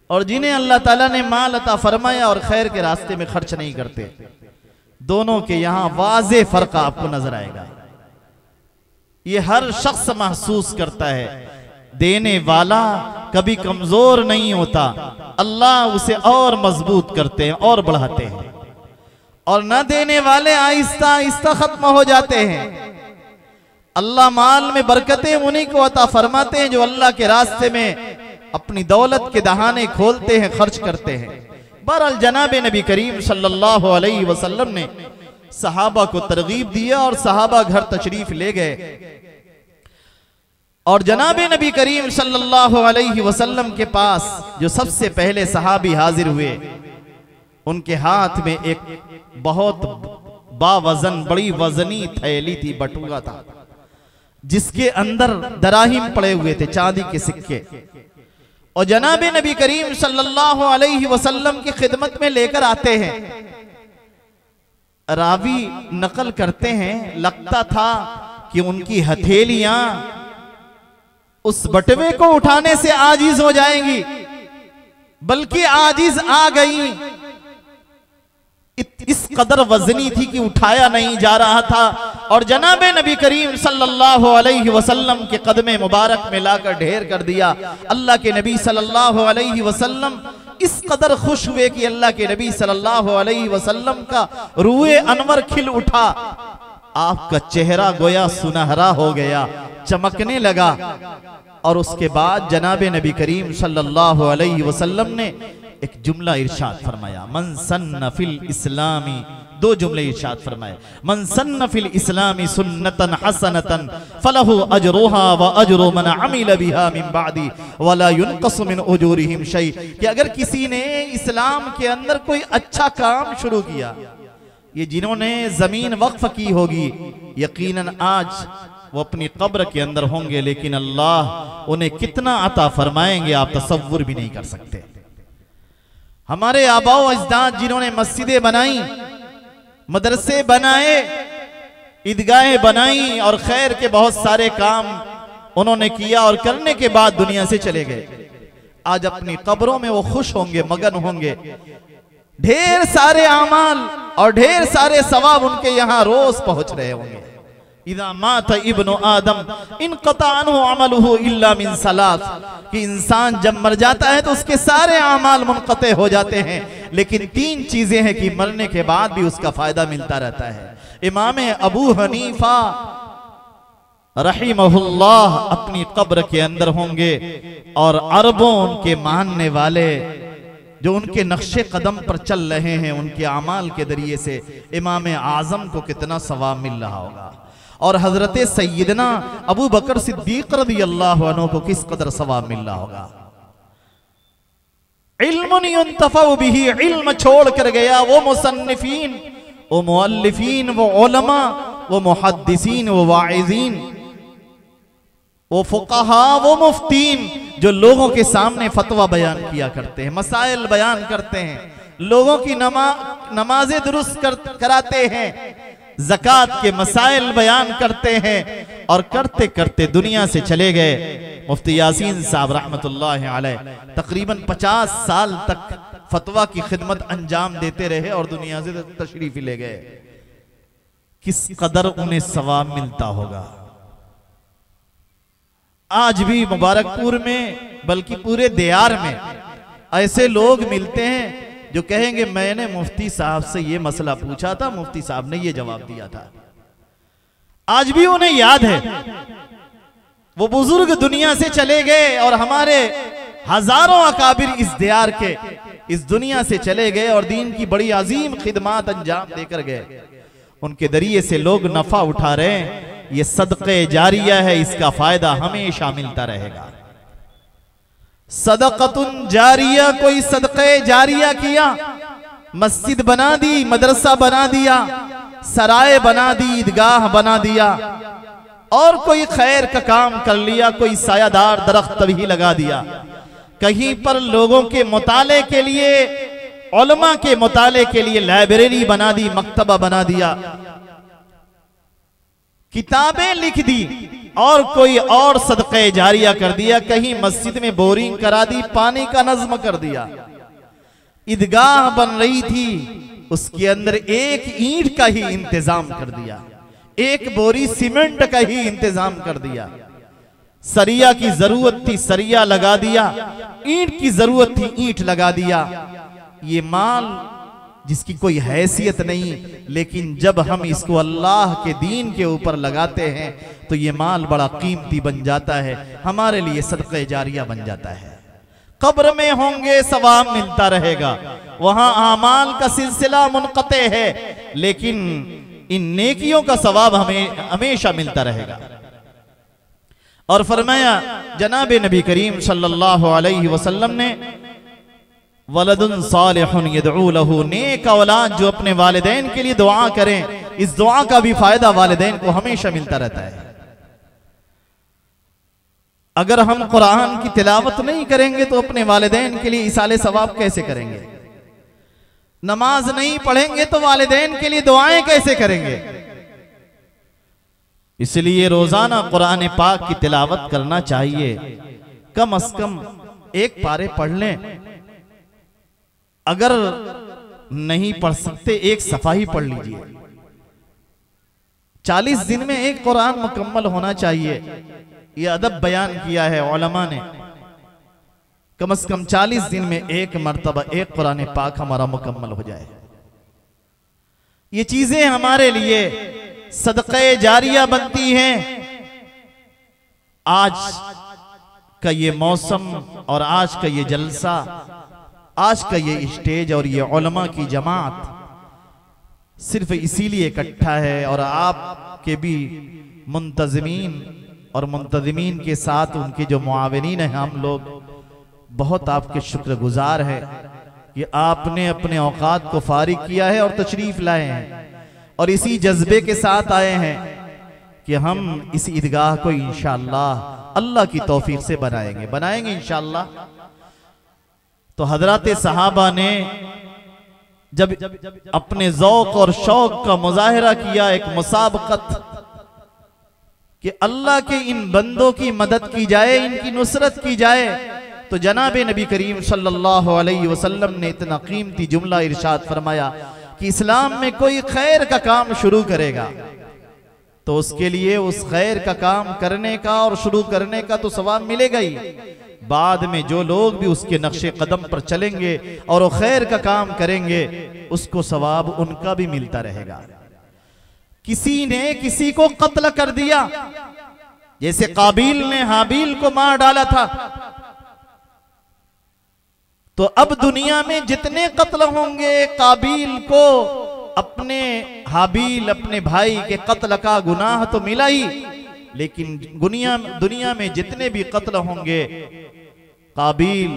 और जिन्हें अल्लाह ताला ने माल अता फरमाया और खैर के रास्ते में खर्च नहीं करते। दोनों के यहां वाज़े फर्क आपको नजर आएगा। ये हर शख्स महसूस करता है, देने वाला कभी कमजोर नहीं होता, अल्लाह उसे और मजबूत करते हैं और बढ़ाते हैं, और न देने वाले आहिस्ता आहिस्ता खत्म हो जाते हैं। अल्लाह माल में बरकतें उन्हीं को अता फरमाते हैं जो अल्लाह के रास्ते में अपनी दौलत के दहाने खोलते हैं, खर्च करते हैं। बहरहाल जनाब नबी करीम सल्लल्लाहु अलैहि वसल्लम ने सहाबा को तरगीब दिया और सहाबा घर तशरीफ ले गए, और जनाब नबी करीम सल्लल्लाहु अलैहि वसल्लम के पास जो सबसे पहले सहाबी हाजिर हुए, उनके हाथ में एक बहुत बावजन बड़ी वजनी थैली थी, बटुआ था, जिसके अंदर दराहिम पड़े हुए थे, चांदी के सिक्के। और जनाब नबी करीम सल्लल्लाहु अलैहि वसल्लम की खिदमत में लेकर आते हैं। रावी नकल करते हैं, लगता था कि उनकी हथेलियां उस बटवे को उठाने से आजिज हो जाएंगी, बल्कि आजिज आ गई। इस कदर वजनी थी कि उठाया नहीं जा रहा था, और जनाब नबी करीम सल्लल्लाहु अलैहि वसल्लम के कदमे मुबारक में लाकर ढेर कर दिया। अल्लाह के नबी सल्लल्लाहु अलैहि वसल्लम इस कदर खुश हुए कि अल्लाह के नबी सल्लल्लाहु अलैहि वसल्लम का रूए अनवर खिल उठा, आपका चेहरा गोया सुनहरा हो गया, चमकने लगा। और उसके बाद जनाब नबी करीम सल्लल्लाहु अलैहि वसल्लम ने एक जुमला इरशाद फरमाया, मन सन्न फिल इस्लामी, 2 जुमले इरशाद फरमाए, मन सन्न फिल इस्लामी सुन्नतन हसनतन फलहु अजरुहा व अजरु मन अमिल बिहा मिन बादी वला युनक़सु मिन उजूरिहिम शै। कि अगर किसी ने इस्लाम के अंदर कोई अच्छा काम शुरू किया, ये जिन्होंने जमीन वक्फ की होगी, यकीनन आज वो अपनी कब्र के अंदर होंगे, लेकिन अल्लाह उन्हें कितना अता फरमाएंगे आप तसव्वुर भी नहीं कर सकते। हमारे आबाओ अजदाद जिन्होंने मस्जिदें बनाई, मदरसे बनाए, ईदगाहें बनाई और खैर के बहुत सारे काम उन्होंने किया, और करने के बाद दुनिया से चले गए, आज अपनी कब्रों में वो खुश होंगे, मगन होंगे। ढेर सारे आमाल और ढेर सारे सवाब उनके यहां रोज पहुंच रहे होंगे। इज़ा मात इब्नु आदम इनक़ता अन्हु अमलुहु इल्ला मिन सलास, कि इंसान जब मर जाता है तो उसके सारे अमाल मुनक़ते हो जाते हैं, लेकिन 3 चीजें हैं कि मरने के बाद भी उसका फायदा मिलता रहता है। इमाम अबू हनीफा रहीमहुल्लाह अपनी कब्र के अंदर होंगे और अरबों उनके मानने वाले जो उनके नक्शे कदम पर चल रहे हैं, उनके अमाल के जरिए से इमाम आजम को कितना सवाब मिल रहा होगा, और हजरत सैयदना अबू बकर सिद्दीक रज़ियल्लाहु अन्हु को किस कदर सवाब मिल रहा होगा। इल्मुन युंतफ़उ बिही, इल्म छोड़ कर गया वो मुसन्निफीन, वो मुअल्लिफीन, वो उलमा, वो मुहद्दिसीन, वो वाइज़ीन, वो फुक़हा, वो मुफ्तीन, जो लोगों के सामने फतवा बयान किया करते हैं, मसाइल बयान करते हैं, लोगों की नमाजें दुरुस्त कराते हैं, ज़कात के मसाइल बयान करते हैं, और करते करते दुनिया से चले गए। मुफ्ती यासीन साहब रहमतुल्लाह अलैह तकरीबन 50 साल तक फतवा की खिदमत अंजाम देते रहे और दुनिया से तशरीफ ले गए। किस कदर उन्हें सवाब मिलता होगा। आज भी मुबारकपुर में बल्कि पूरे दियार में ऐसे लोग मिलते हैं जो कहेंगे मैंने मुफ्ती साहब से ये मसला पूछा था, मुफ्ती साहब ने ये जवाब दिया था। आज भी उन्हें याद है, वो बुजुर्ग दुनिया से चले गए और हमारे हजारों अकाबिर इस दियार के इस दुनिया से चले गए और दीन की बड़ी अजीम खिदमत अंजाम देकर गए। उनके जरिए से लोग नफा उठा रहे हैं। ये सदक़े जारिया है, इसका फायदा हमेशा मिलता रहेगा। सदक़तुन जारिया, कोई सदक़े जारिया किया, मस्जिद बना दी, मदरसा बना दिया, सराय बना दी, ईदगाह बना दिया, और कोई खैर का काम कर लिया, कोई सायादार दरख्त भी लगा दिया, कहीं पर लोगों के मुताले के लिए, उलमा के मुताले के लिए लाइब्रेरी बना दी, मक्तबा बना दिया, किताबें लिख दी, और कोई और सदक़े जारिया कर दिया, कहीं मस्जिद में बोरिंग करा दी, पानी का नज़्म कर दिया। ईदगाह बन रही थी, उसके अंदर एक ईंट का ही इंतजाम कर दिया, एक बोरी सीमेंट का ही इंतजाम कर दिया। सरिया की जरूरत थी, सरिया लगा दिया, ईंट की जरूरत थी, ईंट लगा दिया। ये माल जिसकी कोई हैसियत नहीं, लेकिन जब हम इसको अल्लाह के दीन के ऊपर लगाते हैं तो ये माल बड़ा कीमती बन जाता है, हमारे लिए सदक़े जारिया बन जाता है। कब्र में होंगे सवाब मिलता रहेगा, वहां आमाल का सिलसिला मुनक़ते है, लेकिन इन नेकियों का सवाब हमें हमेशा मिलता रहेगा। और फरमाया जनाब नबी करीम सल्लल्लाहु अलैहि वसल्लम ने, वलदुन सालिहुन यदऊ लहू, नेक औलाद जो अपने वालिदैन के लिए दुआ करें, इस दुआ का भी फायदा वालिदैन को हमेशा मिलता रहता है। अगर हम कुरान की तिलावत नहीं करेंगे तो अपने वालिदैन के लिए इसाले सवाब कैसे करेंगे? नमाज नहीं पढ़ेंगे तो वालिदैन के लिए दुआएं कैसे करेंगे? इसलिए रोजाना कुरान पाक की तिलावत करना चाहिए, कम से कम 1 पारे पढ़ लें, अगर नहीं पढ़ सकते 1 सफ़ा ही पढ़ लीजिए। 40 दिन में 1 कुरान मुकम्मल होना चाहिए, यह अदब बयान किया है उलमा ने। कम से कम 40 दिन में 1 मरतबा 1 कुरान पाक हमारा मुकम्मल हो जाए। ये चीजें हमारे लिए सदक़े जारिया बनती हैं। आज का ये मौसम और आज का ये जलसा, आज का ये स्टेज और ये उलमा की जमात सिर्फ इसीलिए इकट्ठा है, और आपके भी मुंतज़मीन और मुंतज़मीन के साथ उनके जो मुआविनीन हैं, हम लोग बहुत आपके शुक्रगुजार हैं कि आपने अपने औकात को फारिग किया है और तशरीफ लाए हैं, और इसी जज्बे के साथ आए हैं कि हम इस ईदगाह को इंशाअल्लाह अल्लाह की तौफीक से बनाएंगे इंशाअल्लाह। तो हजरत सहाबा ने जब अपने ज़ौक़ और शौक़ का मुज़ाहिरा किया, एक मुसाबक़त कि अल्लाह के इन बंदों की मदद की जाए, इनकी नुसरत की जाए, तो जनाब नबी करीम सल्लल्लाहु अलैहि वसल्लम ने इतना कीमती जुमला इरशाद फरमाया कि इस्लाम में कोई खैर का काम शुरू करेगा, तो उसके लिए उस खैर का काम करने का और शुरू करने का तो सवाब मिलेगा ही। बाद में जो लोग भी उसके नक्शे कदम पर चलेंगे और वो खैर का काम करेंगे, उसको सवाब उनका भी मिलता रहेगा। किसी ने किसी को कत्ल कर दिया, जैसे काबिल ने हाबिल को मार डाला था, तो अब दुनिया में जितने कत्ल होंगे, काबिल को अपने हाबिल अपने भाई के कत्ल का गुनाह तो मिला ही, लेकिन दुनिया में जितने भी कत्ल होंगे, काबिल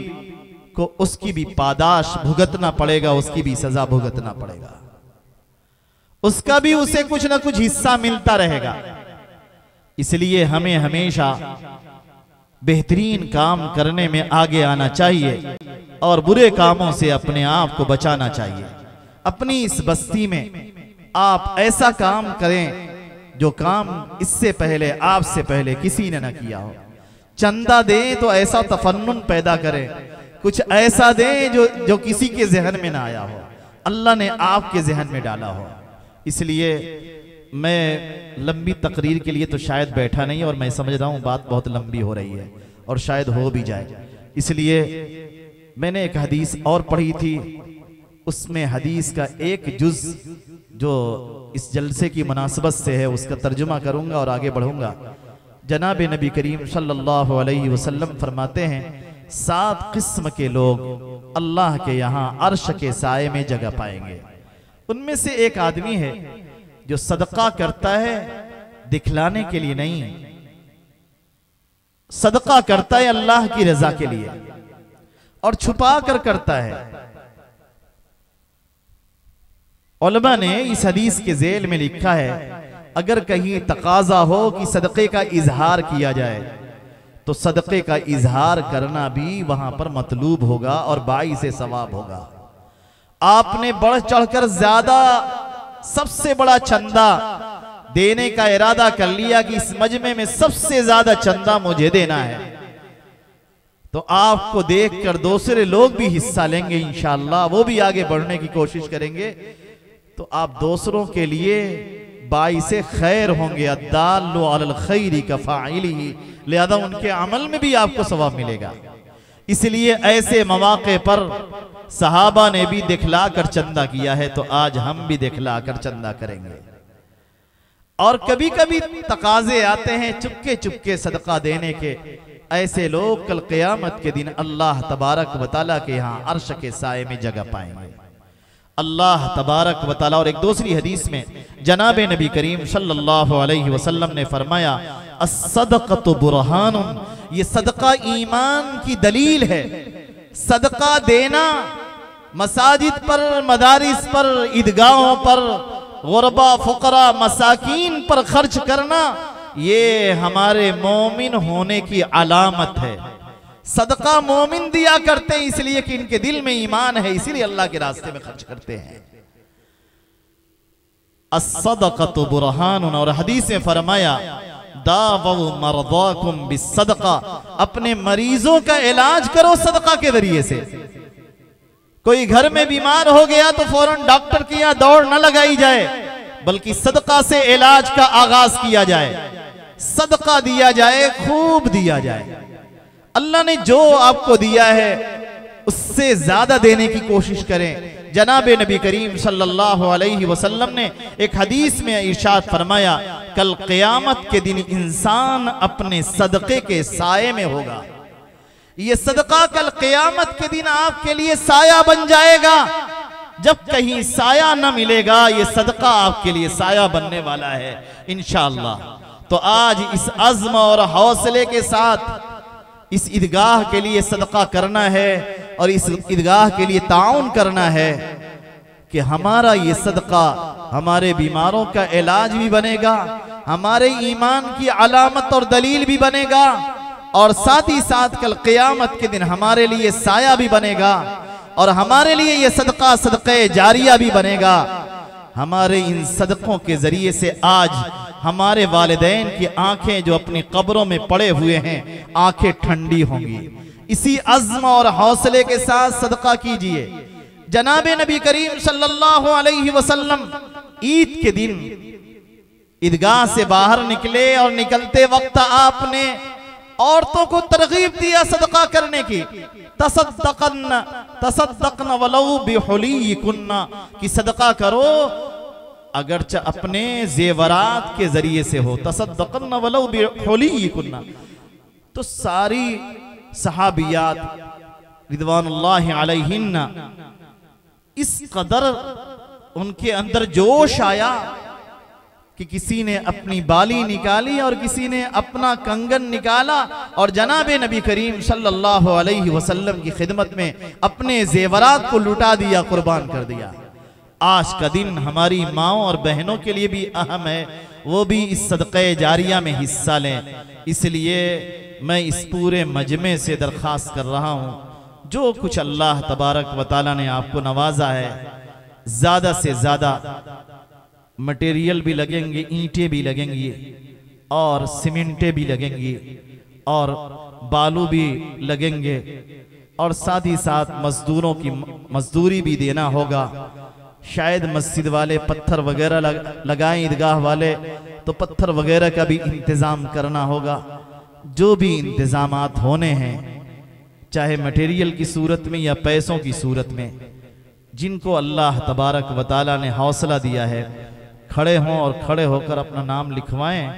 को उसकी भी पादाश भुगतना पड़ेगा, उसकी भी सजा भुगतना पड़ेगा, उसका भी उसे कुछ ना कुछ हिस्सा मिलता रहेगा। इसलिए हमें हमेशा बेहतरीन काम करने में आगे आना चाहिए और बुरे कामों से अपने आप को बचाना चाहिए। अपनी इस बस्ती में आप ऐसा काम करें जो काम इससे पहले, आपसे पहले किसी ने ना किया हो। चंदा दें तो ऐसा तफन्नुन पैदा करें, कुछ ऐसा दें जो किसी के जहन में ना आया हो, अल्लाह ने आपके जहन में डाला हो। इसलिए मैं लंबी तकरीर के लिए तो शायद बैठा नहीं, और मैं समझ रहा हूँ बात बहुत लंबी हो रही है और शायद हो भी जाए। इसलिए मैंने एक हदीस और पढ़ी थी, उसमें हदीस का एक जुज जो इस जलसे की मुनासबत से है उसका तर्जुमा करूंगा और आगे बढ़ूंगा। जनाब नबी करीम सल्लल्लाहु अलैहि वसल्लम फरमाते हैं, 7 किस्म के लोग अल्लाह के यहाँ अर्श के साए में जगह पाएंगे। उनमें से एक आदमी है जो सदका करता है दिखलाने के लिए नहीं, सदका करता है अल्लाह की रजा के लिए और छुपा कर करता है। उलमा ने इस हदीस के जेल में लिखा है, अगर कहीं तकाजा हो कि सदक़े का इजहार किया जाए तो सदक़े का इजहार करना भी वहां पर मतलूब होगा और बाई से सवाब होगा। आपने बढ़ चढ़कर ज्यादा सबसे बड़ा चंदा देने का इरादा कर लिया कि इस मजमे में सबसे ज्यादा चंदा मुझे देना है, तो आपको देखकर दूसरे लोग भी हिस्सा लेंगे इंशाअल्लाह, वो भी आगे बढ़ने की कोशिश करेंगे, तो आप दूसरों के लिए बाइसे खैर होंगे। अद्दाल्लु अलल खैरि कफ़ाइलिही, लिहाजा उनके अमल में भी आपको सवाब मिलेगा। इसलिए ऐसे मौके पर सहाबा ने भी दिखला कर चंदा किया है, तो आज हम भी दिखला कर चंदा करेंगे। और कभी कभी तकाजे आते हैं चुपके चुपके सदका देने के। ऐसे लोग कल क़यामत के दिन अल्लाह तबारक व तआला के यहाँ अर्श के साए में जगह पाएंगे। अल्लाह तबारक व तआला, और एक दूसरी हदीस में जनाब नबी करीम सल्लल्लाहु अलैहि वसल्लम ने फरमाया, अस्सदक़तु बुरहानुन, ये सदका ईमान की दलील है। सदका देना मसाजिद पर, मदारिस पर, ईदगाहों पर, गुरबा फुकरा मसाकीन पर खर्च करना, ये हमारे मोमिन होने की अलामत है। सदका मोमिन दिया करते हैं इसलिए कि इनके दिल में ईमान है, इसीलिए अल्लाह के रास्ते में खर्च करते हैं। अस्सदक़तु बुरहानुन, और हदीस में फरमाया, दावु मरदाकुम बिस्सदका, अपने मरीजों का इलाज करो सदका के जरिए से। कोई घर में बीमार हो गया तो फौरन डॉक्टर की यहाँ दौड़ न लगाई जाए, बल्कि सदका से इलाज का आगाज किया जाए, सदका दिया जाए, खूब दिया जाए। अल्लाह ने जो आपको दिया है उससे ज्यादा देने की कोशिश करें। जनाब नबी करीम सल्लल्लाहु अलैहि वसल्लम ने एक हदीस में इरशाद फरमाया, कल क़यामत के दिन इंसान अपने सदक़े के साए में होगा। ये सदका कल क़यामत के दिन आपके लिए साया बन जाएगा। जब कहीं साया न मिलेगा, ये सदका आपके लिए साया बनने वाला है इंशाअल्लाह। तो आज इस अज़्म और हौसले के साथ इस ईदगाह के लिए सदका करना है और इस ईदगाह के लिए ताउन करना है कि हमारा ये सदका हमारे बीमारों का इलाज भी बनेगा, हमारे ईमान की अलामत और दलील भी बनेगा, और साथ ही साथ कल क़यामत के दिन हमारे लिए साया भी बनेगा, और हमारे लिए ये सदका सदक़े जारिया भी बनेगा। हमारे इन सदकों के जरिए से आज हमारे वालिदैन की आंखें जो अपनी कब्रों में पड़े हुए हैं, आंखें ठंडी होंगी। इसी अज़्म और हौसले के साथ सदका कीजिए। जनाब नबी करीम सल्लल्लाहु अलैहि वसल्लम ईद के दिन ईदगाह से बाहर निकले और निकलते वक्त आपने औरतों को तरगीब दिया सदका करने की। तसद्दक़न वलौ बिहुलीकुन्ना, कि सदका करो अगरचे अपने जेवरात के जरिए से हो। तसद्दक़न वलौ बिहुलीकुन्ना। तो सारी सहाबियात रिदवानुल्लाहि अलैहिन्ना इस कदर उनके अंदर जोश आया कि किसी ने अपनी बाली निकाली और किसी ने अपना कंगन निकाला और जनाब नबी करीम सल्लल्लाहु अलैहि वसल्लम की खिदमत में अपने जेवरात को लुटा दिया, कुर्बान कर दिया। आज का दिन हमारी माओ और बहनों के लिए भी अहम है, वो भी इस सदक़े जारिया में हिस्सा लें। इसलिए मैं इस पूरे मजमे से दरख्वास्त कर रहा हूँ, जो कुछ अल्लाह तबारक व तआला ने आपको नवाजा है, ज़्यादा से ज़्यादा मटेरियल भी लगेंगे, ईंटें भी लगेंगी और सीमेंटें भी लगेंगी और बालू भी लगेंगे और साथ ही साथ मजदूरों की मजदूरी भी देना होगा। शायद मस्जिद वाले पत्थर वगैरह लगाएं, ईदगाह वाले तो पत्थर वगैरह का भी इंतज़ाम करना होगा। जो भी इंतज़ामात होने हैं, चाहे मटेरियल की सूरत में या पैसों की सूरत में, जिनको अल्लाह तबारक व तआला ने हौसला दिया है, खड़े हों और खड़े होकर अपना नाम लिखवाएं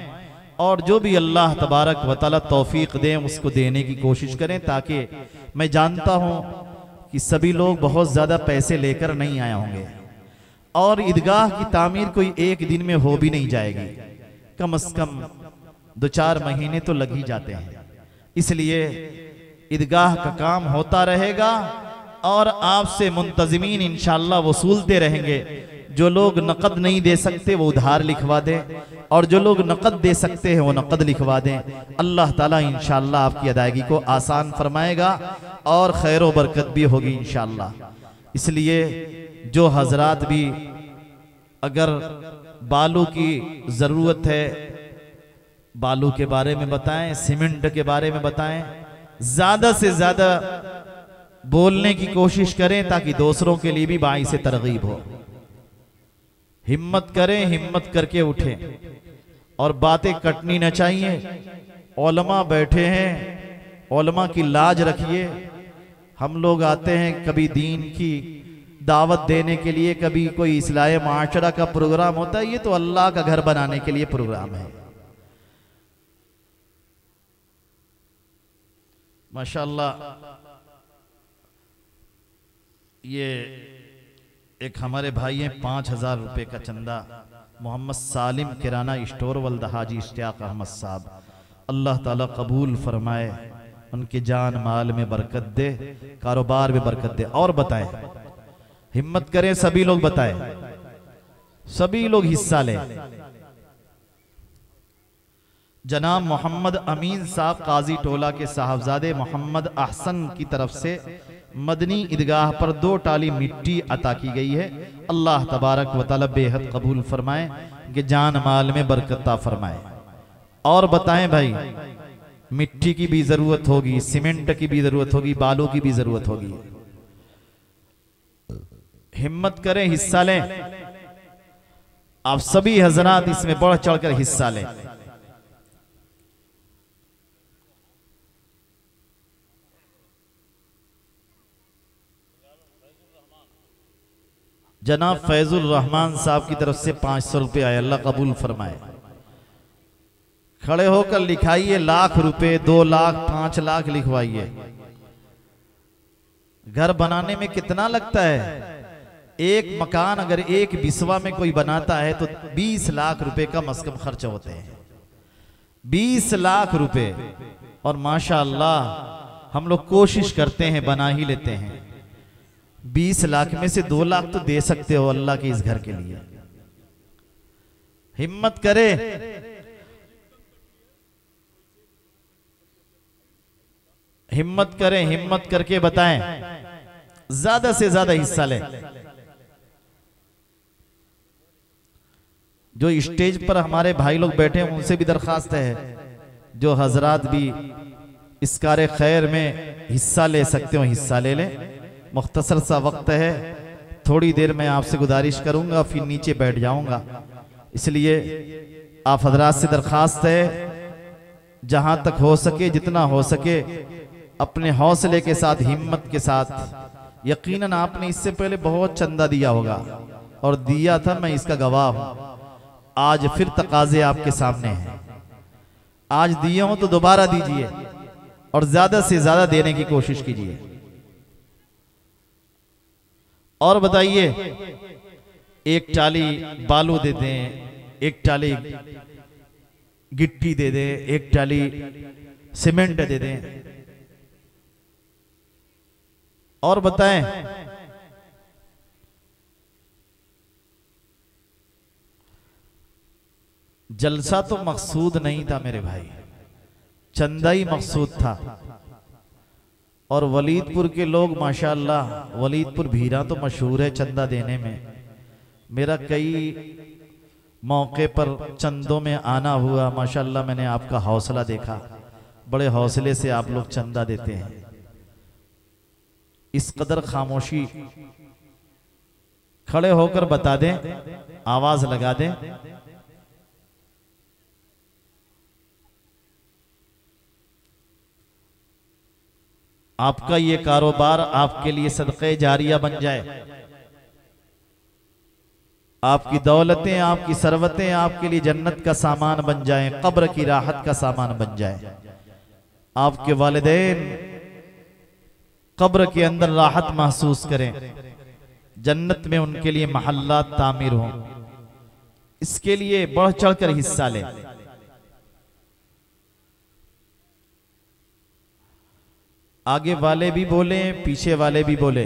और जो भी अल्लाह तबारक व तआला तौफीक दें उसको देने की कोशिश करें, ताकि मैं जानता हूं कि सभी लोग बहुत ज़्यादा पैसे लेकर नहीं आए होंगे और ईदगाह की तामीर कोई एक दिन में हो भी नहीं जाएगी, कम से कम 2-4 महीने तो लग ही जाते हैं। इसलिए ईदगाह का काम होता रहेगा और आपसे मुंतज़मीन इंशाअल्लाह वसूलते रहेंगे। जो लोग नकद नहीं दे सकते वो उधार लिखवा दें और जो लोग नकद दे सकते हैं वो नकद लिखवा दें। अल्लाह ताला इंशाअल्लाह आपकी अदायगी को आसान फरमाएगा और खैर व बरकत भी होगी इंशाअल्लाह। इसलिए जो हजरात भी अगर बालू की ज़रूरत है, बालू के बारे में बताएं, सीमेंट के बारे में बताएं, ज़्यादा से ज़्यादा बोलने की कोशिश करें ताकि दूसरों के लिए भी बाइसे तरगीब हो। हिम्मत करें, हिम्मत करके उठें और बातें कटनी न चाहिए। उलमा बैठे हैं, उलमा की लाज रखिए। हम लोग आते हैं कभी दीन की दावत देने के लिए, कभी कोई इस्लाह माशरा का प्रोग्राम होता है, ये तो अल्लाह का घर बनाने के लिए प्रोग्राम है। माशाअल्लाह, ये एक हमारे भाई हैं, 5000 रुपए का चंदा मोहम्मद सालिम किराना स्टोर वल्द हाजी इश्तियाक अहमद साहब, अल्लाह ताला कबूल फरमाए, उनके जान माल में बरकत दे, कारोबार में बरकत दे। और बताएं, हिम्मत करें, सभी लोग बताएं, सभी लोग हिस्सा लें। जनाब मोहम्मद अमीन साहब काजी टोला के साहबजादे मोहम्मद अहसन की तरफ से मदनी ईदगाह पर 2 टाली मिट्टी अता की गई है। अल्लाह तबारक व तआला बेहद कबूल फरमाए कि जान माल में बरकत फरमाए। और बताएं भाई, मिट्टी की भी जरूरत होगी, सीमेंट की भी जरूरत होगी, बालू की भी जरूरत होगी। हिम्मत करें, हिस्सा लें। आप सभी हजरात इसमें बढ़ चढ़कर हिस्सा लें। जनाब फैजुल रहमान साहब की तरफ से 500 रुपये आए, अल्लाह कबूल फरमाए। खड़े होकर लिखाइए, लाख रुपए, 2 लाख, 5 लाख लिखवाइए। घर बनाने में कितना लगता है? एक मकान अगर एक बिस्वा में कोई बनाता है तो 20 लाख रुपए कम से कम खर्च होते हैं, 20 लाख रुपए। और माशाअल्लाह हम लोग कोशिश करते हैं, बना ही लेते हैं। 20 लाख में से 2 लाख तो दे सकते हो अल्लाह के इस घर के लिए। हिम्मत करे, हिम्मत करें, हिम्मत करके बताएं, ज्यादा से ज्यादा हिस्सा लें। जो स्टेज पर हमारे भाई लोग बैठे हैं उनसे भी दरखास्त है, जो हजरात भी इस कार्य खैर में हिस्सा ले सकते हो हिस्सा ले लें। मुख्तसर सा वक्त है, थोड़ी देर में आपसे गुजारिश करूंगा, फिर नीचे बैठ जाऊंगा। इसलिए आप हजरात से दरखास्त है, जहां तक हो सके, जितना हो सके, अपने हौसले के साथ, हिम्मत के साथ, यकीनन आपने इससे पहले बहुत चंदा दिया होगा और दिया था, मैं इसका गवाह हूं। आज फिर तकाजे आपके सामने हैं, आज दिए हो तो दोबारा दीजिए और ज्यादा से ज्यादा देने की कोशिश कीजिए। और बताइए, एक टाली बालू दे दें, एक टाली गिट्टी दे दें, एक टाली सीमेंट दे दें, और बताएं जलसा तो मकसूद नहीं था मेरे भाई, चंदा ही मकसूद था। और वलीदपुर के लोग माशाअल्लाह, वलीदपुर भीरा तो मशहूर है चंदा देने में। मेरा कई मौके पर चंदों में आना हुआ, माशाअल्लाह मैंने आपका हौसला देखा, बड़े हौसले से आप लोग चंदा देते हैं। इस कदर खामोशी, खड़े होकर बता दें, आवाज लगा दें। आपका ये कारोबार आपके लिए सदक़े जारिया बन जाए, आपकी दौलतें, आपकी सरवतें आपके लिए जन्नत का सामान बन जाएं, कब्र की राहत का सामान बन जाए। आपके वालिदैन कब्र के अंदर राहत महसूस करें, जन्नत में उनके लिए महल्ला तामीर हों। इसके लिए बढ़ चढ़कर हिस्सा लें। आगे वाले भी बोले, पीछे वाले भी बोले।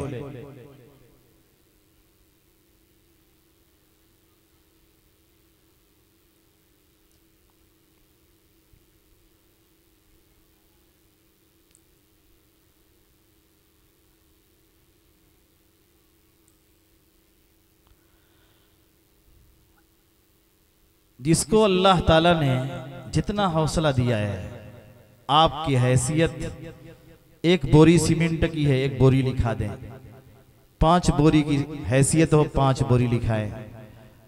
जिसको अल्लाह ताला ने जितना हौसला दिया है, आपकी हैसियत एक बोरी सीमेंट की है, एक बोरी लिखा दें। 5 बोरी की हैसियत हो, 5 बोरी लिखाएं।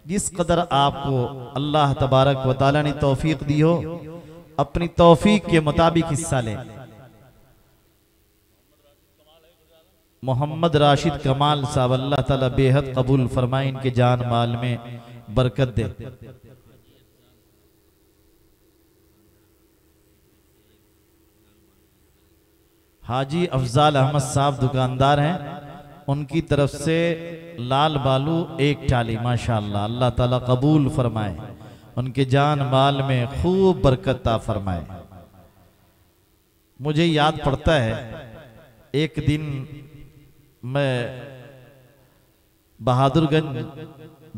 जिस कदर आपको अल्लाह तबारक व तआला ने तौफीक दी हो, अपनी तौफीक के मुताबिक हिस्सा लें। मोहम्मद राशिद कमाल साहब, अल्लाह ताला बेहद कबूल फरमाए, इनके जान माल में बरकत दे। हाजी अफजाल अहमद साहब दुकानदार हैं, उनकी तरफ से लाल बालू 1 टाली, माशाअल्लाह, अल्लाह ताला कबूल फरमाए, उनके जान माल में खूब बरकत ता फरमाए। मुझे याद पड़ता है, एक दिन मैं बहादुरगंज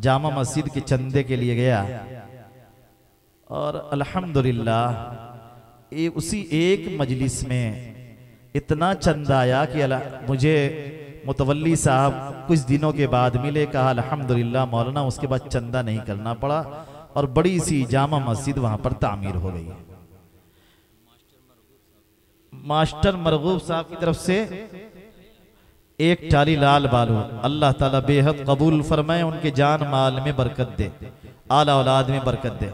जामा मस्जिद के चंदे के लिए गया और अल्हम्दुलिल्लाह उसी एक मजलिस में इतना चंदा आया कि मुझे मुतवल्ली साहब कुछ दिनों के बाद मिले, कहा अल्हम्दुलिल्लाह मौलाना, उसके बाद चंदा नहीं करना पड़ा और बड़ी सी जामा मस्जिद वहां पर तामीर हो गई। मास्टर मरगूब साहब की तरफ से 1 टाली लाल बालू, अल्लाह ताला बेहद कबूल फरमाए, उनके जान माल में बरकत दे, आला औलाद में बरकत दे।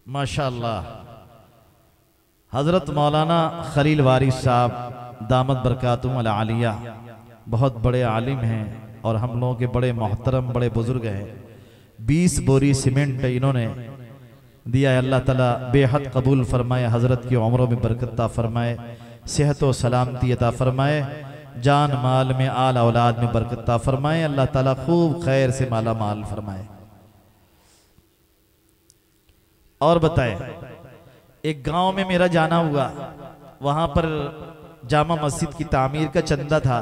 माशाअल्लाह हजरत मौलाना खलील वारिस साहब दामद बरकातुहुम अल आलिया बहुत बड़े आलिम हैं और हम लोगों के बड़े मोहतरम, बड़े बुजुर्ग हैं। 20 बोरी सीमेंट इन्होंने दिया है। अल्लाह ताला बेहद कबूल फरमाए, हजरत की उम्रों में बरकत अता फरमाए, सेहत व सलामती अता फरमाए, जान माल में, आल औलाद में बरकत अता फरमाए। अल्लाह ताला खूब खैर से माला माल फरमाए। और बताए, एक गांव में मेरा जाना हुआ, वहां पर जामा मस्जिद की तामीर का चंदा था।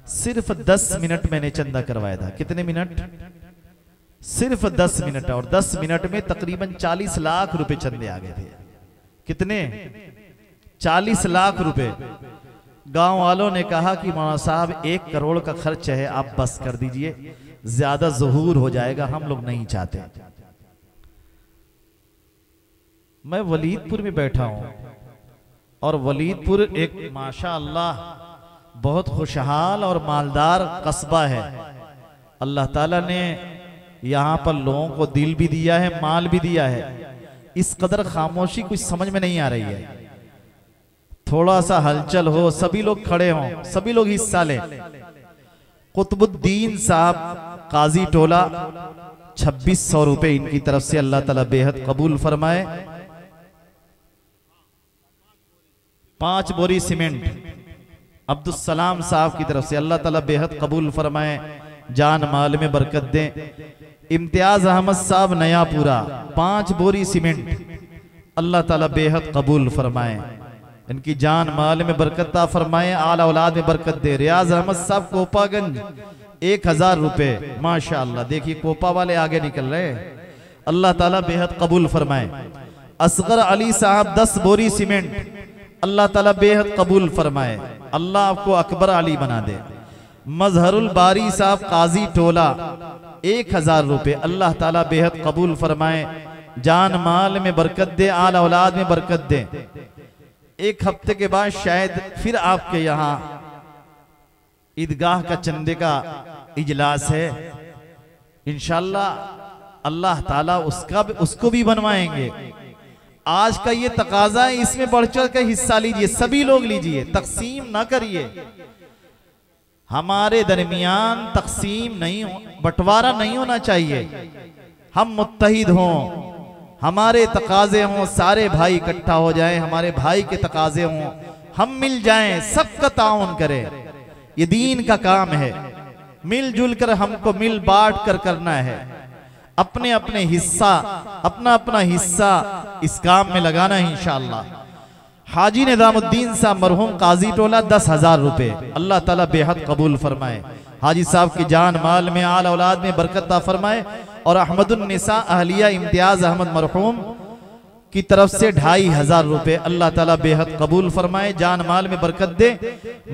सिर्फ 10 मिनट मैंने चंदा करवाया था। कितने मिनट? सिर्फ 10 मिनट, और 10 मिनट में तकरीबन 40 लाख रुपए चंदे आ गए थे। कितने? 40 लाख रुपए। गांव वालों ने कहा कि मौलाना साहब 1 करोड़ का खर्च है, आप बस कर दीजिए, ज्यादा ज़ुहूर हो जाएगा, हम लोग नहीं चाहते। मैं वलीदपुर में बैठा हूं और वलीदपुर एक माशाअल्लाह बहुत खुशहाल और मालदार कस्बा है। अल्लाह ताला ने यहाँ पर लोगों को दिल भी दिया है, माल भी दिया है। इस कदर खामोशी कुछ समझ में नहीं आ रही है। थोड़ा सा हलचल हो, सभी लोग खड़े हों, सभी लोग हिस्सा लें। कुतुबुद्दीन साहब काजी टोला 2600 रुपए इनकी तरफ से अल्लाह ताला बेहद कबूल फरमाए। 5 बोरी सीमेंट अब्दुल सलाम साहब की तरफ से अल्लाह ताला बेहद कबूल फरमाए, जान माल में बरकत दें। इम्तियाज अहमद साहब नयापुरा 5 बोरी सीमेंट अल्लाह ताला बेहद कबूल फरमाए, इनकी जान माल में बरकत ता फरमाए, आला औलाद में बरकत दे। रियाज अहमद साहब कोपागंज 1000 रुपए, माशाअल्लाह। देखिए कोपा वाले आगे निकल रहे, अल्लाह ताला बेहद कबूल फरमाए। असगर अली साहब 10 बोरी सीमेंट अल्लाह ताला बेहद कबूल फरमाए, अल्लाह आपको अकबर अली बना दे। मजहरुल बारी साहब काजी टोला 1000 रुपए अल्लाह ताला बेहद कबूल फरमाए, जान माल में बरकत दे, आला औलाद में बरकत दे। 1 हफ्ते के बाद शायद फिर आपके यहाँ ईदगाह का चंदे का इजलास है, इंशाअल्लाह अल्लाह ताला उसको भी बनवाएंगे। आज का ये तकाजा है, इसमें बढ़ चढ़ कर हिस्सा लीजिए, सभी लोग लीजिए, तकसीम ना करिए। हमारे दरमियान तकसीम नहीं हो, बंटवारा नहीं होना चाहिए। हम मुत्तहिद हों, हमारे तकाजे हों, सारे भाई इकट्ठा हो जाएं, हमारे भाई के तकाजे हों, हम मिल जाएं, सबका ताउन करें। ये दीन का काम है, मिलजुल कर हमको मिल बांट कर करना है। अपने अपने हिस्सा, अपना अपना हिस्सा इस काम में लगाना है इंशाअल्लाह। हाजी निजामुद्दीन साहब मरहूम काजी टोला 10,000 रुपए अल्लाह ताला बेहद कबूल फरमाए। हाजी साहब की जान माल में, आल औलाद में बरकत ता फरमाए। और अहमदुन्निसा अहलिया इम्तियाज अहमद मरहूम की तरफ से 2500 रुपए अल्लाह ताला बेहद कबूल फरमाए, जान माल में बरकत दे।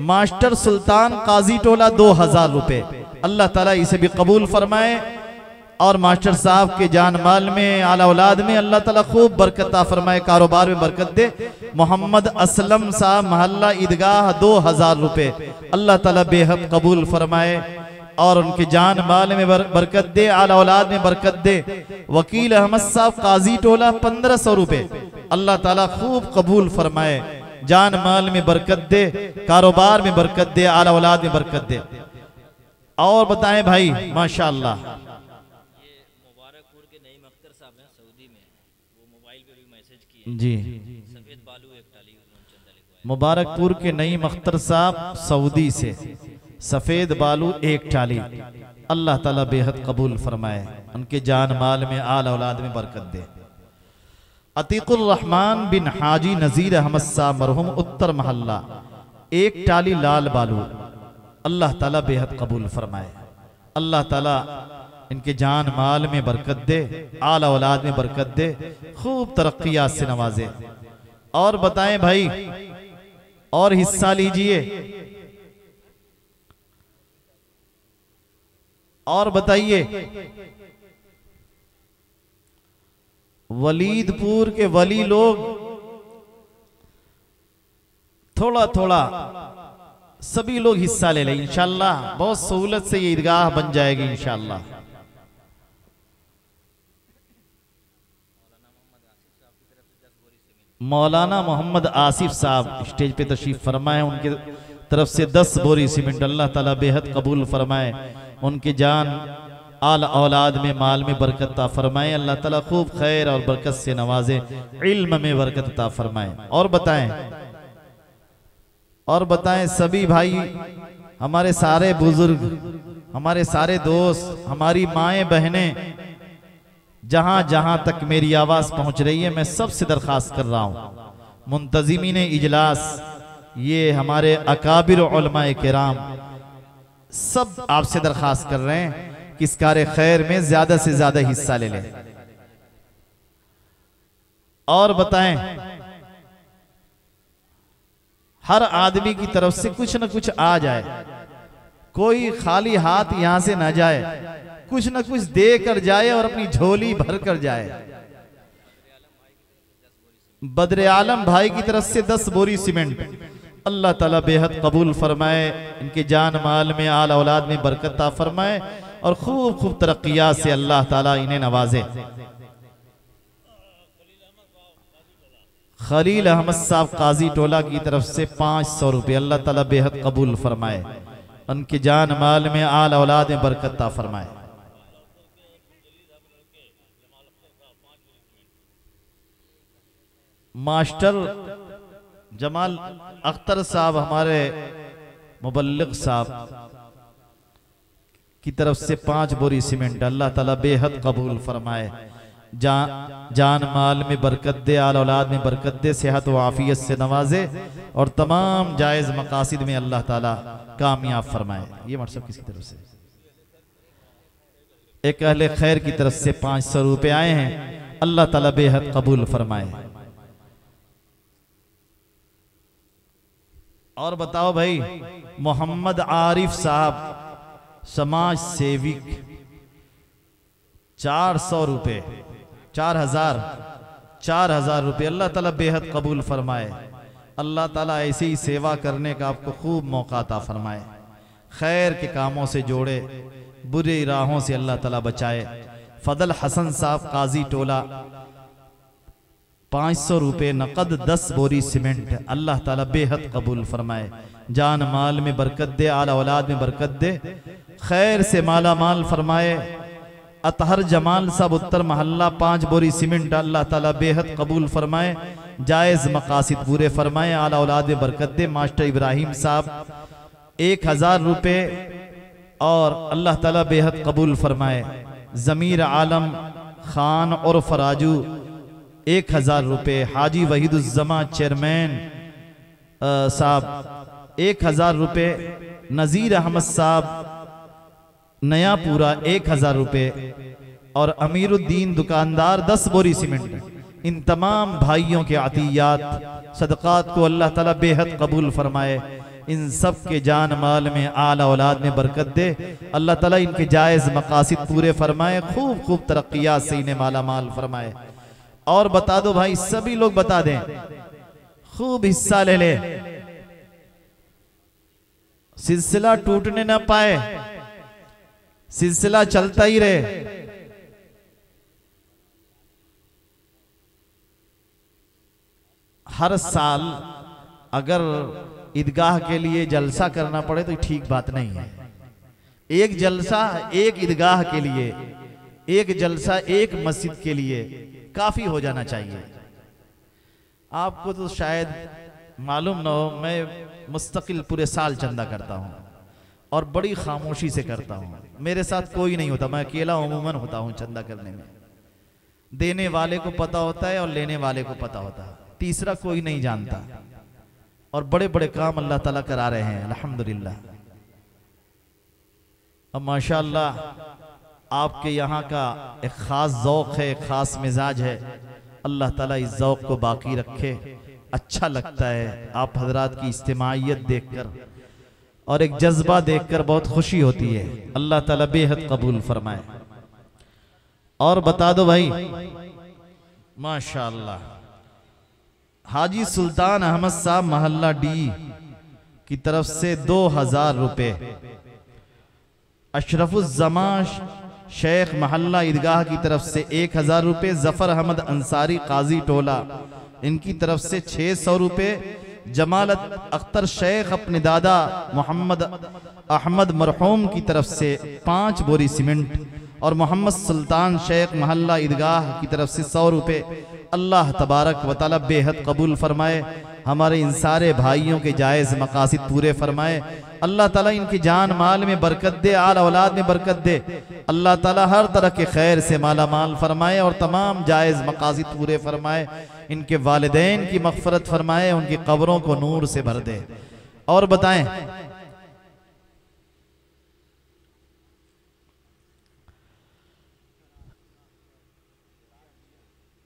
मास्टर सुल्तान काजी टोला 2000 रुपए अल्लाह ताला इसे भी कबूल फरमाए। और मास्टर साहब के जान माल में, आला औलाद में अल्लाह ताला खूब बरकत ता फरमाए, कारोबार में बरकत दे। मोहम्मद असलम साहब महल्ला ईदगाह 2000 रुपए अल्लाह ताला बेहद कबूल फरमाए और उनके जान माल में बरकत दे, आला औलाद में बरकत दे। वकील अहमद साहब काजी टोला 1500 रुपए अल्लाह ताला खूब कबूल फरमाए, जान माल में बरकत दे, कारोबार में बरकत दे, आला औलाद में बरकत दे। और बताएं भाई माशाअल्लाह। जी मुबारकपुर के नई मख्तर साहब सऊदी से सफेद बालू 1 टाली अल्लाह ताला बेहद कबूल फरमाए, उनके जान माल में, आल औलाद में बरकत दे। अतीकुर रहमान बिन हाजी नजीर अहमद साहब मरहूम उत्तर महल्ला 1 टाली लाल बालू अल्लाह ताला बेहद कबूल फरमाए, अल्लाह ताला इनके जान माल में बरकत दे, आला औलाद में बरकत दे, खूब तरक्कियात से नवाजे। और बताएं भाई, और हिस्सा लीजिए। और बताइए, वलीदपुर के वली लोग थोड़ा थोड़ा सभी लोग हिस्सा ले लें इंशाअल्लाह, बहुत सहूलत से ये ईदगाह बन जाएगी इंशाअल्लाह। मौलाना मोहम्मद आसिफ साहब स्टेज पे तशरीफ फरमाए, उनके तरफ से 10 बोरी सीमेंट अल्लाह ताला बेहद कबूल फरमाए, उनके जान आल औलाद में, माल में बरकत ता फरमाए, अल्लाह ताला खूब खैर और बरकत से नवाजे, इल्म में बरकत ता फरमाए। और बताएं सभी भाई, हमारे सारे बुजुर्ग, हमारे सारे दोस्त, हमारी माएँ बहनें, जहां जहां तक मेरी आवाज पहुंच रही है, मैं सबसे दरखास्त कर रहा हूं, मुंतजिमीन इजलास, ये हमारे अकाबिर उलमाए किराम, सब आपसे दरखास्त कर रहे हैं कि इस कार्य खैर में ज्यादा से ज्यादा हिस्सा ले लें। और बताएं, हर आदमी की तरफ से कुछ न कुछ आ जाए, कोई खाली हाथ यहां से ना जाए, कुछ न कुछ दे कर जाए और अपनी झोली भर कर जाए। बद्र आलम भाई की तरफ से 10 बोरी सीमेंट अल्लाह ताला बेहद कबूल फरमाए, इनके जान माल में, आल औलाद में बरकत ता फरमाए और खूब खूब तरक्कियात से अल्लाह ताला इन्हें नवाजे। खलील अहमद साहब काजी टोला की तरफ से 500 रुपये अल्लाह ताला बेहद कबूल फरमाए, उनके जान माल में आल औलाद में बरकत ता फरमाए। मास्टर जमाल अख्तर साहब हमारे मुबल्लिग साहब की तरफ से 5 बोरी सीमेंट अल्लाह ताला बेहद कबूल फरमाए। जान माल में बरकत दे, आल औलाद में बरकत दे, सेहत व आफियत से नवाजे और तमाम जायज़ मकासिद में अल्लाह ताला कामयाब फरमाए। ये व्हाट्सएप किसकी तरफ से? एक अहले खैर की तरफ से 500 रुपये आए हैं, अल्लाह ताला बेहद कबूल फरमाए। और बताओ भाई, मोहम्मद आरिफ साहब समाज सेविक 400 रुपये, 4,000 रुपये अल्लाह ताला बेहद कबूल फरमाए। अल्लाह ताला ऐसे ही सेवा करने का आपको खूब मौका अता फरमाए, खैर के कामों से जोड़े, बुरे राहों से अल्लाह ताला बचाए। फजल हसन साहब काजी टोला 500 रुपये नकद 10 बोरी सीमेंट अल्लाह ताला बेहद कबूल फरमाए। जान माल में बरकत दे, आला औलाद में बरकत दे, खैर से माला माल फरमाए। अतहर जमाल साहब उत्तर महल्ला 5 बोरी सीमेंट अल्लाह ताला बेहद कबूल फरमाए, जायज़ मकासिद पूरे फरमाए, आला औलाद में बरकत दे। मास्टर इब्राहिम साहब 1000 रुपये और अल्लाह ताला बेहद कबूल फरमाए। ज़मीर आलम खान और फराजू 1000 रुपये। हाजी वहीदुज़्ज़मा चेयरमैन साहब 1000 रुपये। नज़ीर अहमद साहब नया पूरा 1000 रुपये और अमीरुद्दीन दुकानदार 10 बोरी सीमेंट। इन तमाम भाइयों के अतियात सदक़ात को अल्लाह ताला बेहद कबूल फरमाए। इन सब के जान माल में, आला औलाद में बरकत दे। अल्लाह ताला इनके जायज़ मकासिद पूरे फरमाए, खूब खूब तरक्कियात से इन्हें माला माल फरमाए। और बता दो भाई, सभी लोग बता दें, खूब हिस्सा ले ले, सिलसिला टूटने ना पाए, सिलसिला चलता ही रहे। हर साल अगर ईदगाह के लिए जलसा करना पड़े तो ठीक बात नहीं है। एक जलसा एक ईदगाह के लिए, एक जलसा एक मस्जिद के लिए काफी हो जाना चाहिए। आपको तो शायद मालूम ना हो, मैं मुस्तकिल पूरे साल चंदा करता हूँ और बड़ी खामोशी से करता हूँ। मेरे साथ कोई नहीं होता, मैं अकेला अमूमन होता हूँ चंदा करने में। देने वाले को पता होता है और लेने वाले को पता होता है, तीसरा कोई नहीं जानता। और बड़े बड़े काम अल्लाह ताला करा रहे हैं अल्हम्दुलिल्लाह। अब माशाअल्लाह आपके यहाँ का एक ख़ास ज़ौक़ है, एक ख़ास मिजाज है। अल्लाह ताला इस ज़ौक़ को बाकी रखे। अच्छा लगता है आप हजरात की इज्तिमाइयत देखकर और एक जज्बा देखकर बहुत खुशी होती है। अल्लाह ताला बेहद कबूल फरमाए। और बता दो भाई, माशाअल्लाह हाजी सुल्तान अहमद साहब महल्ला डी की तरफ से 2000 रुपये। अशरफुज़्ज़मा शेख महल्ला ईदगाह की तरफ से 1000 रुपये। जफर अहमद अंसारी काजी टोला इनकी तरफ से 600 रुपये। जमालत अख्तर शेख अपने दादा मोहम्मद अहमद मरहूम की तरफ से 5 बोरी सीमेंट और मोहम्मद सुल्तान शेख महल्ला ईदगाह की तरफ से 100 रुपये। अल्लाह तबारक व तआला बेहद कबूल फरमाए, हमारे इन सारे भाइयों के जायज़ मकासिद पूरे फरमाए। अल्लाह ताला इनकी जान माल में बरकत दे, आल औलाद में बरकत दे। अल्लाह ताला हर तरह के खैर से माला माल फरमाए और तमाम जायज़ मकासिद पूरे फरमाए। इनके वालिदैन की मग़फ़िरत फरमाए, उनकी कब्रों को नूर से भर दे। और बताएं,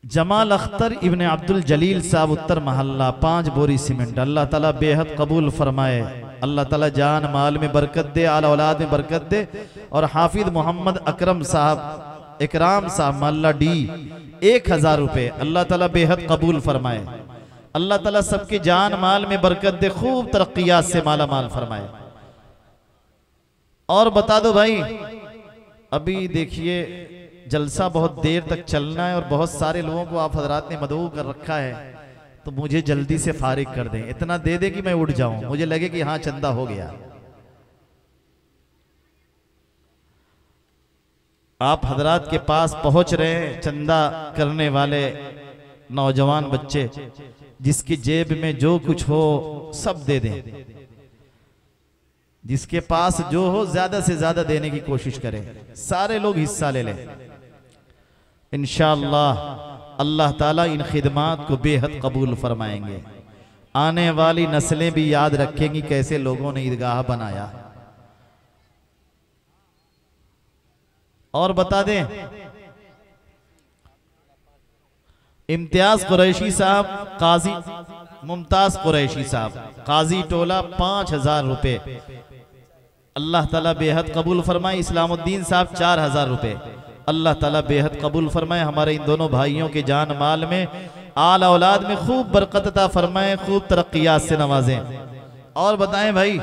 जमाल अख्तर इब्ने अब्दुल जलील साहब उत्तर महल्ला 5 बोरी सीमेंट अल्लाह ताला बेहद कबूल फरमाए। अल्लाह ताला जान माल में बरकत दे, आला औलाद में बरकत दे। और हाफिज मोहम्मद अकरम साहब इकराम साहब महल्ला डी 1000 रुपये अल्लाह ताला बेहद कबूल फरमाए। अल्लाह ताला सबके जान माल में बरकत दे, खूब तरक्कियात से माला माल फरमाए। और बता दो भाई, अभी देखिए जलसा बहुत देर तक चलना है और बहुत सारे लोगों को आप हजरात ने मदऊ कर रखा है, तो मुझे जल्दी से फारिग कर दें, इतना दे दे कि मैं उठ जाऊं, मुझे लगे कि हाँ चंदा हो गया। आप हजरात के पास पहुंच रहे हैं चंदा करने वाले नौजवान बच्चे, जिसकी जेब में जो कुछ हो सब दे दें, जिसके पास जो हो ज्यादा से ज्यादा देने की कोशिश करें, सारे लोग हिस्सा ले लें। इंशाअल्लाह अल्लाह ताला इन खिदमात को बेहद कबूल फरमाएंगे। आने वाली नस्लें भी याद रखेंगी कैसे लोगों ने ईदगाह बनाया। और बता दें, इम्तियाज कुरैशी साहब, काजी मुमताज कुरैशी साहब, काजी टोला 5000 रुपए, अल्लाह ताला बेहद कबूल फरमाए। इस्लामुद्दीन साहब 4000 रुपए, अल्लाह ताला बेहद कबूल फरमाए। हमारे इन दोनों भाइयों के जान माल में, आल औलाद में खूब बरकत अता फरमाए, खूब तरक्कियात से नवाजें। और बताएं भाई,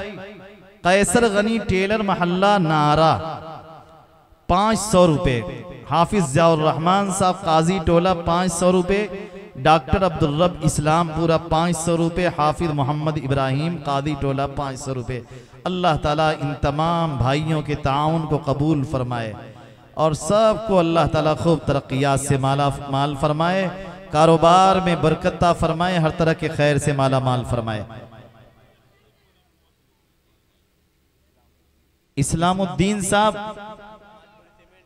कैसर गनी टेलर मोहल्ला नारा 500 रुपए, हाफिज ज़ियाउर रहमान साहब काजी टोला 500 रुपए, डॉक्टर अब्दुल रब इस्लामपुरा 500 रुपए, हाफिज मोहम्मद इब्राहिम कादी टोला 500 रुपए। अल्लाह ताला इन तमाम भाइयों के ताउन को कबूल फरमाए और सबको अल्लाह ताला खूब तरक्कियात से माल फरमाए, कारोबार में बरकत फरमाए, हर तरह के खैर से माला माल फरमाए। इस्लामुद्दीन साहब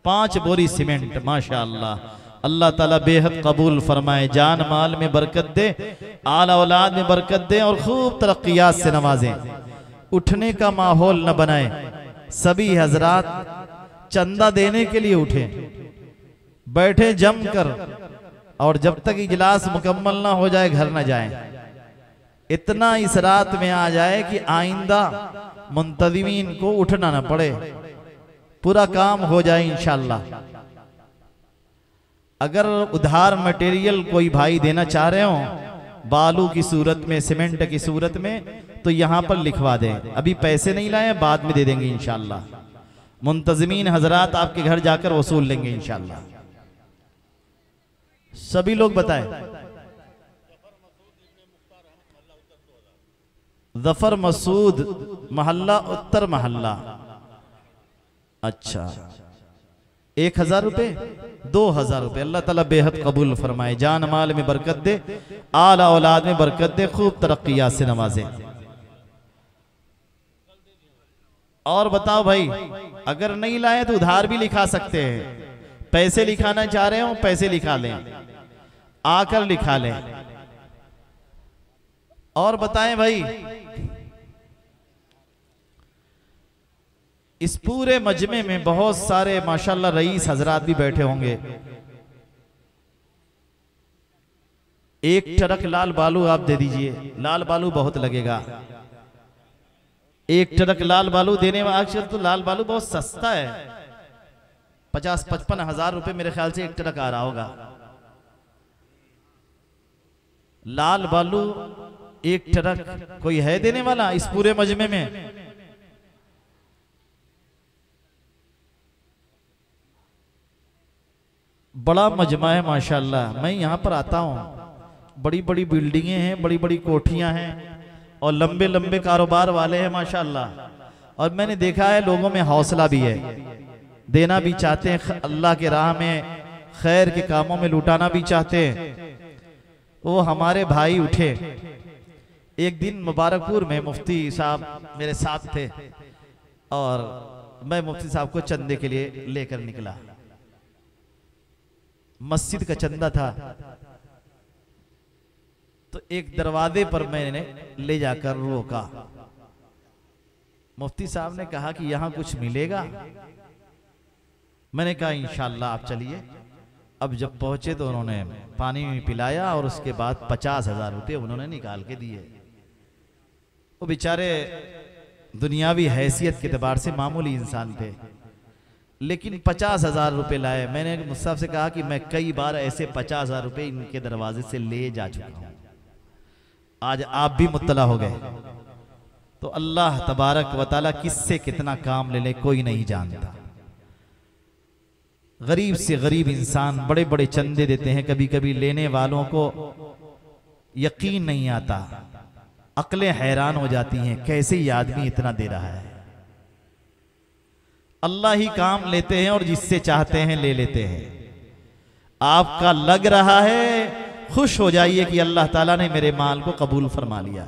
5 बोरी सीमेंट, माशाअल्लाह, अल्लाह ताला बेहद कबूल फरमाए, जान माल में बरकत दे, आला औलाद में बरकत दे और खूब तरक्कियात से नवाजें। उठने का माहौल न बनाए, सभी हजरात चंदा देने के लिए उठे, बैठे जम कर, और जब तक इजलास मुकम्मल ना हो जाए घर न जाएं। इतना इस रात में आ जाए कि आइंदा मुंतज़िमीन को उठना न पड़े, पूरा काम हो जाए इंशाअल्लाह। अगर उधार मटेरियल कोई भाई देना चाह रहे हो, बालू की सूरत में, सीमेंट की सूरत में, तो यहां पर लिखवा दें। अभी पैसे नहीं लाए, बाद में दे देंगे इंशाअल्लाह। मुंतज़िमीन हजरात आपके घर जाकर वसूल लेंगे इंशाअल्लाह। सभी लोग बताएं। जफर मसूद मोहल्ला उत्तर मोहल्ला, अच्छा 1000 रुपए, 2000 रुपए, अल्लाह ताला बेहद कबूल फरमाए, जान माल में बरकत दे, आला औलाद में बरकत दे, खूब तरक्कियात से नवाजे। और बताओ भाई, अगर नहीं लाए तो उधार भी लिखा सकते हैं, पैसे लिखाना चाह रहे हो पैसे लिखा लें, आकर लिखा लें। और बताएं भाई, इस पूरे मजमे में बहुत सारे माशाल्लाह रईस हजरात भी बैठे होंगे। एक ट्रक लाल बालू आप दे दीजिए, लाल बालू बहुत लगेगा। एक ट्रक लाल बालू देने में, आजकल तो लाल बालू बहुत सस्ता है, 50-55 हजार रुपए मेरे ख्याल से एक ट्रक आ रहा होगा। लाल बालू एक ट्रक कोई है देने वाला इस पूरे मजमे में? बड़ा मजमा है माशाल्लाह। मैं यहाँ पर आता हूँ, बड़ी बड़ी बिल्डिंगें हैं, बड़ी बड़ी कोठियां हैं और लंबे लंबे कारोबार वाले हैं माशाल्लाह। और मैंने देखा है लोगों में हौसला भी है, देना भी चाहते हैं, अल्लाह के राह में खैर के कामों में लुटाना भी चाहते हैं। वो हमारे भाई उठे, एक दिन मुबारकपुर में मुफ्ती साहब मेरे साथ थे और मैं मुफ्ती साहब को चंदे के लिए लेकर निकला। मस्जिद का चंदा था, तो एक दरवाजे पर मैंने ले जाकर रोका। मुफ्ती साहब ने कहा कि यहां कुछ मिलेगा। मैंने कहा इंशाअल्लाह आप चलिए। अब जब पहुंचे तो उन्होंने पानी पिलाया और उसके बाद 50,000 रुपये उन्होंने निकाल के दिए। वो बेचारे दुनियावी हैसियत के एतबार से मामूली इंसान थे, लेकिन 50,000 रुपये लाए। मैंने मुस्ताफ से कहा कि मैं कई बार ऐसे 50,000 रुपये इनके दरवाजे से ले जा चुका हूं, आज आप भी मुत्तला हो गए। तो अल्लाह तबारक व तआला किससे कितना काम ले ले कोई नहीं जानता। गरीब से गरीब इंसान बड़े बड़े चंदे देते हैं, कभी कभी लेने वालों को यकीन नहीं आता, अक्लें हैरान हो जाती हैं कैसे ये आदमी इतना दे रहा है। अल्लाह ही काम लेते हैं और जिससे चाहते हैं ले लेते हैं। आपका लग रहा है, खुश हो जाइए कि अल्लाह ताला ने मेरे माल को कबूल फरमा लिया।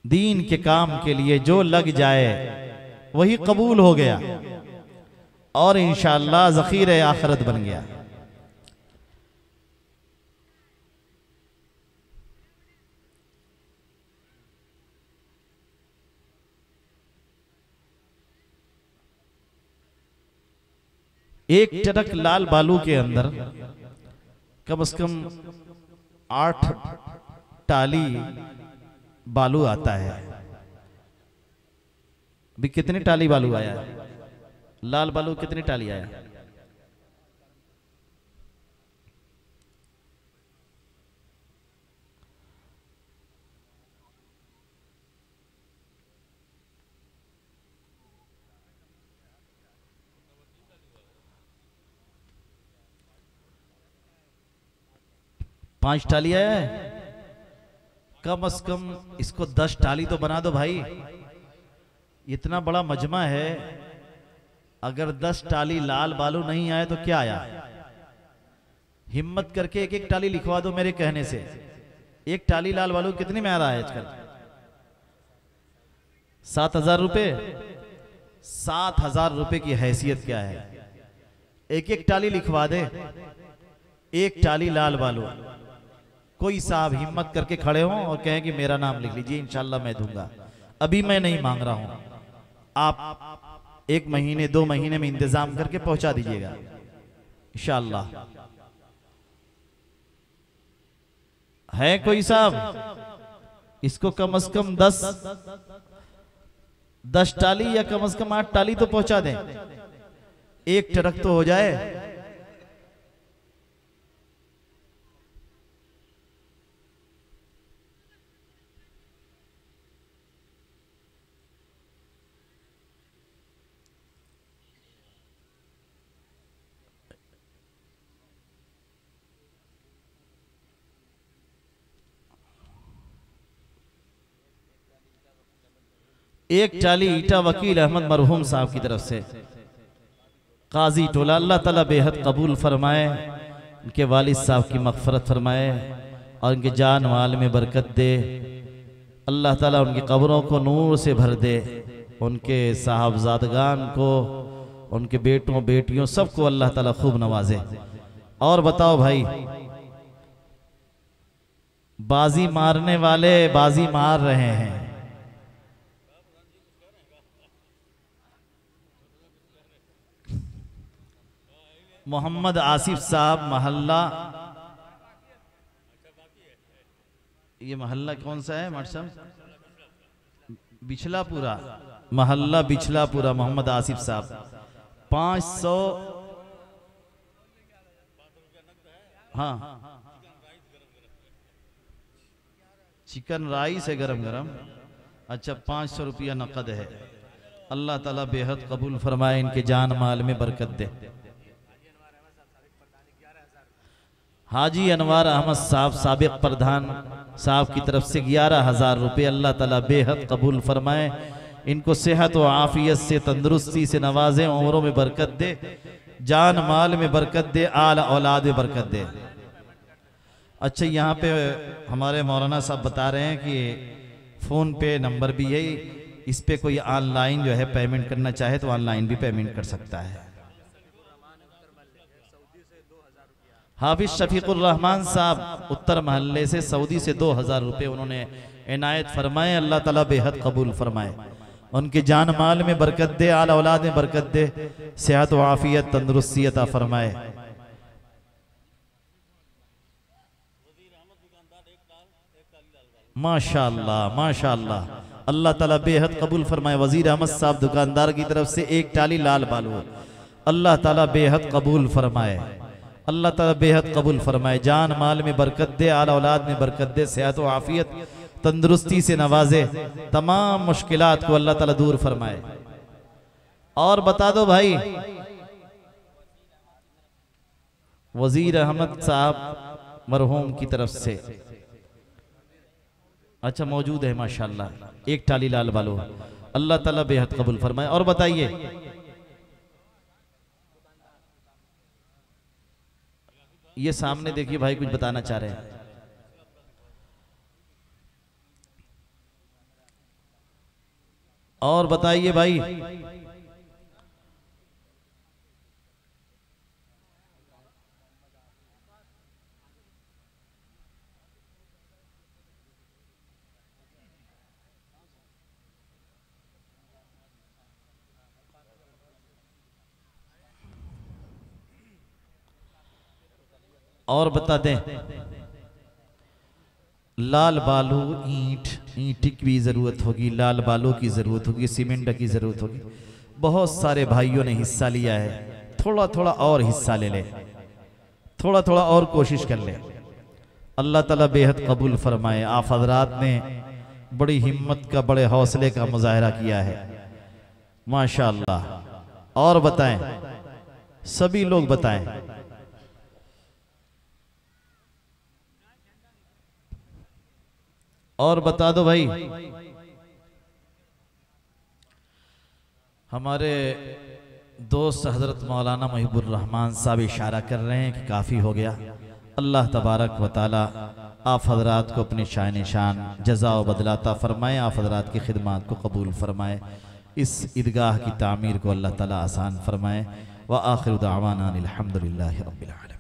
दीन के काम के लिए जो लग जाए वही कबूल हो गया और इंशाअल्लाह ज़ख़ीरे आखिरत बन गया। एक ट्रक लाल बालू के अंदर कम से कम 8 टाली बालू आता है। भी कितनी टाली बालू आया है? लाल बालू कितनी टाली आया? पांच टाली आया है। कम से कम इसको 10 टाली तो बना दो भाई। इतना बड़ा मजमा है, अगर 10 टाली लाल बालू नहीं आए तो क्या आया? हिम्मत करके एक एक टाली लिखवा दो मेरे कहने से। एक टाली लाल बालू कितने में आ रहा है आजकल? 7,000 रुपए। 7,000 रुपए की हैसियत क्या है? एक एक टाली लिखवा दे, एक टाली लाल बालू। कोई साहब हिम्मत करके खड़े हों और कहें कि मेरा नाम लिख लीजिए, इंशाल्लाह मैं दूंगा। अभी मैं नहीं मांग रहा हूं, आप 1 महीने 2 महीने में इंतजाम करके पहुंचा दीजिएगा इंशाअल्लाह। है कोई साहब? इसको कम से कम 10 टाली या कम से कम 8 टाली तो पहुंचा दें, एक ट्रक तो हो जाए। एक टाली ईटा वकील अहमद मरहूम साहब की तरफ से, काजी टोला। अल्लाह ताला बेहद कबूल फरमाए, उनके वालिद साहब की मग़फ़रत फरमाए और उनके जान माल में बरकत दे। अल्लाह ताला उनकी कब्रों को नूर से भर दे, उनके साहबजादगान को, उनके बेटों बेटियों सबको अल्लाह ताला खूब नवाजे। और बताओ भाई, बाजी मारने वाले बाजी मार रहे हैं। मोहम्मद आसिफ साहब महल्ला, ये महल्ला कौन सा है मट साहब? बिछलापुरा, महल्ला बिछलापुरा। मोहम्मद आसिफ साहब 500। हाँ, चिकन राइस है गरम गरम। अच्छा, 500 रुपया नकद है। अल्लाह ताला बेहद कबूल फरमाए, इनके जान माल में बरकत दे। हाजी अनवार अहमद साहब साबिक प्रधान साहब की तरफ से 11,000 रुपये। अल्लाह ताला बेहद कबूल फरमाए, इनको सेहत व आफियत से, तंदुरुस्ती से नवाजे, उम्रों में बरकत दे, जान माल में बरकत दे, आल औलाद में बरकत दे। अच्छा, यहाँ पे हमारे मौलाना साहब बता रहे हैं कि फ़ोन पे नंबर भी यही, इस पे कोई ऑनलाइन जो है पेमेंट करना चाहे तो ऑनलाइन भी पेमेंट कर सकता है। हाफिज शफीकुर रहमान साहब उत्तर महल्ले से सऊदी से 2,000 रुपये उन्होंने इनायत फरमाए। अल्लाह ताला बेहद कबूल फरमाए, उनके जान माल में बरकत दे, आल औलाद में बरकत दे, सेहत व आफियत तंदुरुस्ती अता फरमाए। माशाअल्लाह माशाअल्लाह, अल्लाह ताला बेहद कबूल फरमाए। वजीर अहमद साहब दुकानदार की तरफ से 1 टाली लाल बालू, अल्लाह ताला बेहद कबूल फरमाए। अल्लाह ताला बेहद कबूल फरमाए, जान माल में बरकत दे, आल औलाद में बरकत दे, सेहत व आफियत तंदुरुस्ती से नवाजे, तमाम मुश्किलात को अल्लाह ताला दूर फरमाए। और बता दो भाई, वजीर अहमद साहब मरहूम की तरफ से, अच्छा मौजूद है माशाल्लाह, एक टाली लाल बालो, अल्लाह ताला बेहद कबूल फरमाए। और बताइए, ये सामने देखिए भाई कुछ बताना चाह रहे हैं। और बताइए भाई, और बता दें, लाल बालू ईंट की भी ज़रूरत होगी, लाल बालू की ज़रूरत होगी, सीमेंट की ज़रूरत होगी। बहुत सारे भाइयों ने हिस्सा लिया है, थोड़ा थोड़ा और हिस्सा ले ले, थोड़ा थोड़ा और कोशिश कर ले। अल्लाह ताला बेहद कबूल फरमाए। आप हजरात ने बड़ी हिम्मत का, बड़े हौसले का मुजाहरा किया है माशाअल्लाह। और बताएं, सभी लोग बताएं। और बता दो भाई, हमारे दोस्त हजरत मौलाना मुहिबुर रहमान साहब इशारा कर रहे हैं कि काफ़ी हो गया। अल्लाह तबारक व ताला आप हजरात को अपने शान निशान जज़ा व बदलाता फरमाए, आप हजरात की खिदमत को कबूल फरमाए, इस ईदगाह की तामीर को अल्लाह ताला आसान फरमाए। व आखिर दावाना अनिल हम्दुलिल्लाहि रब्बिल आलमीन।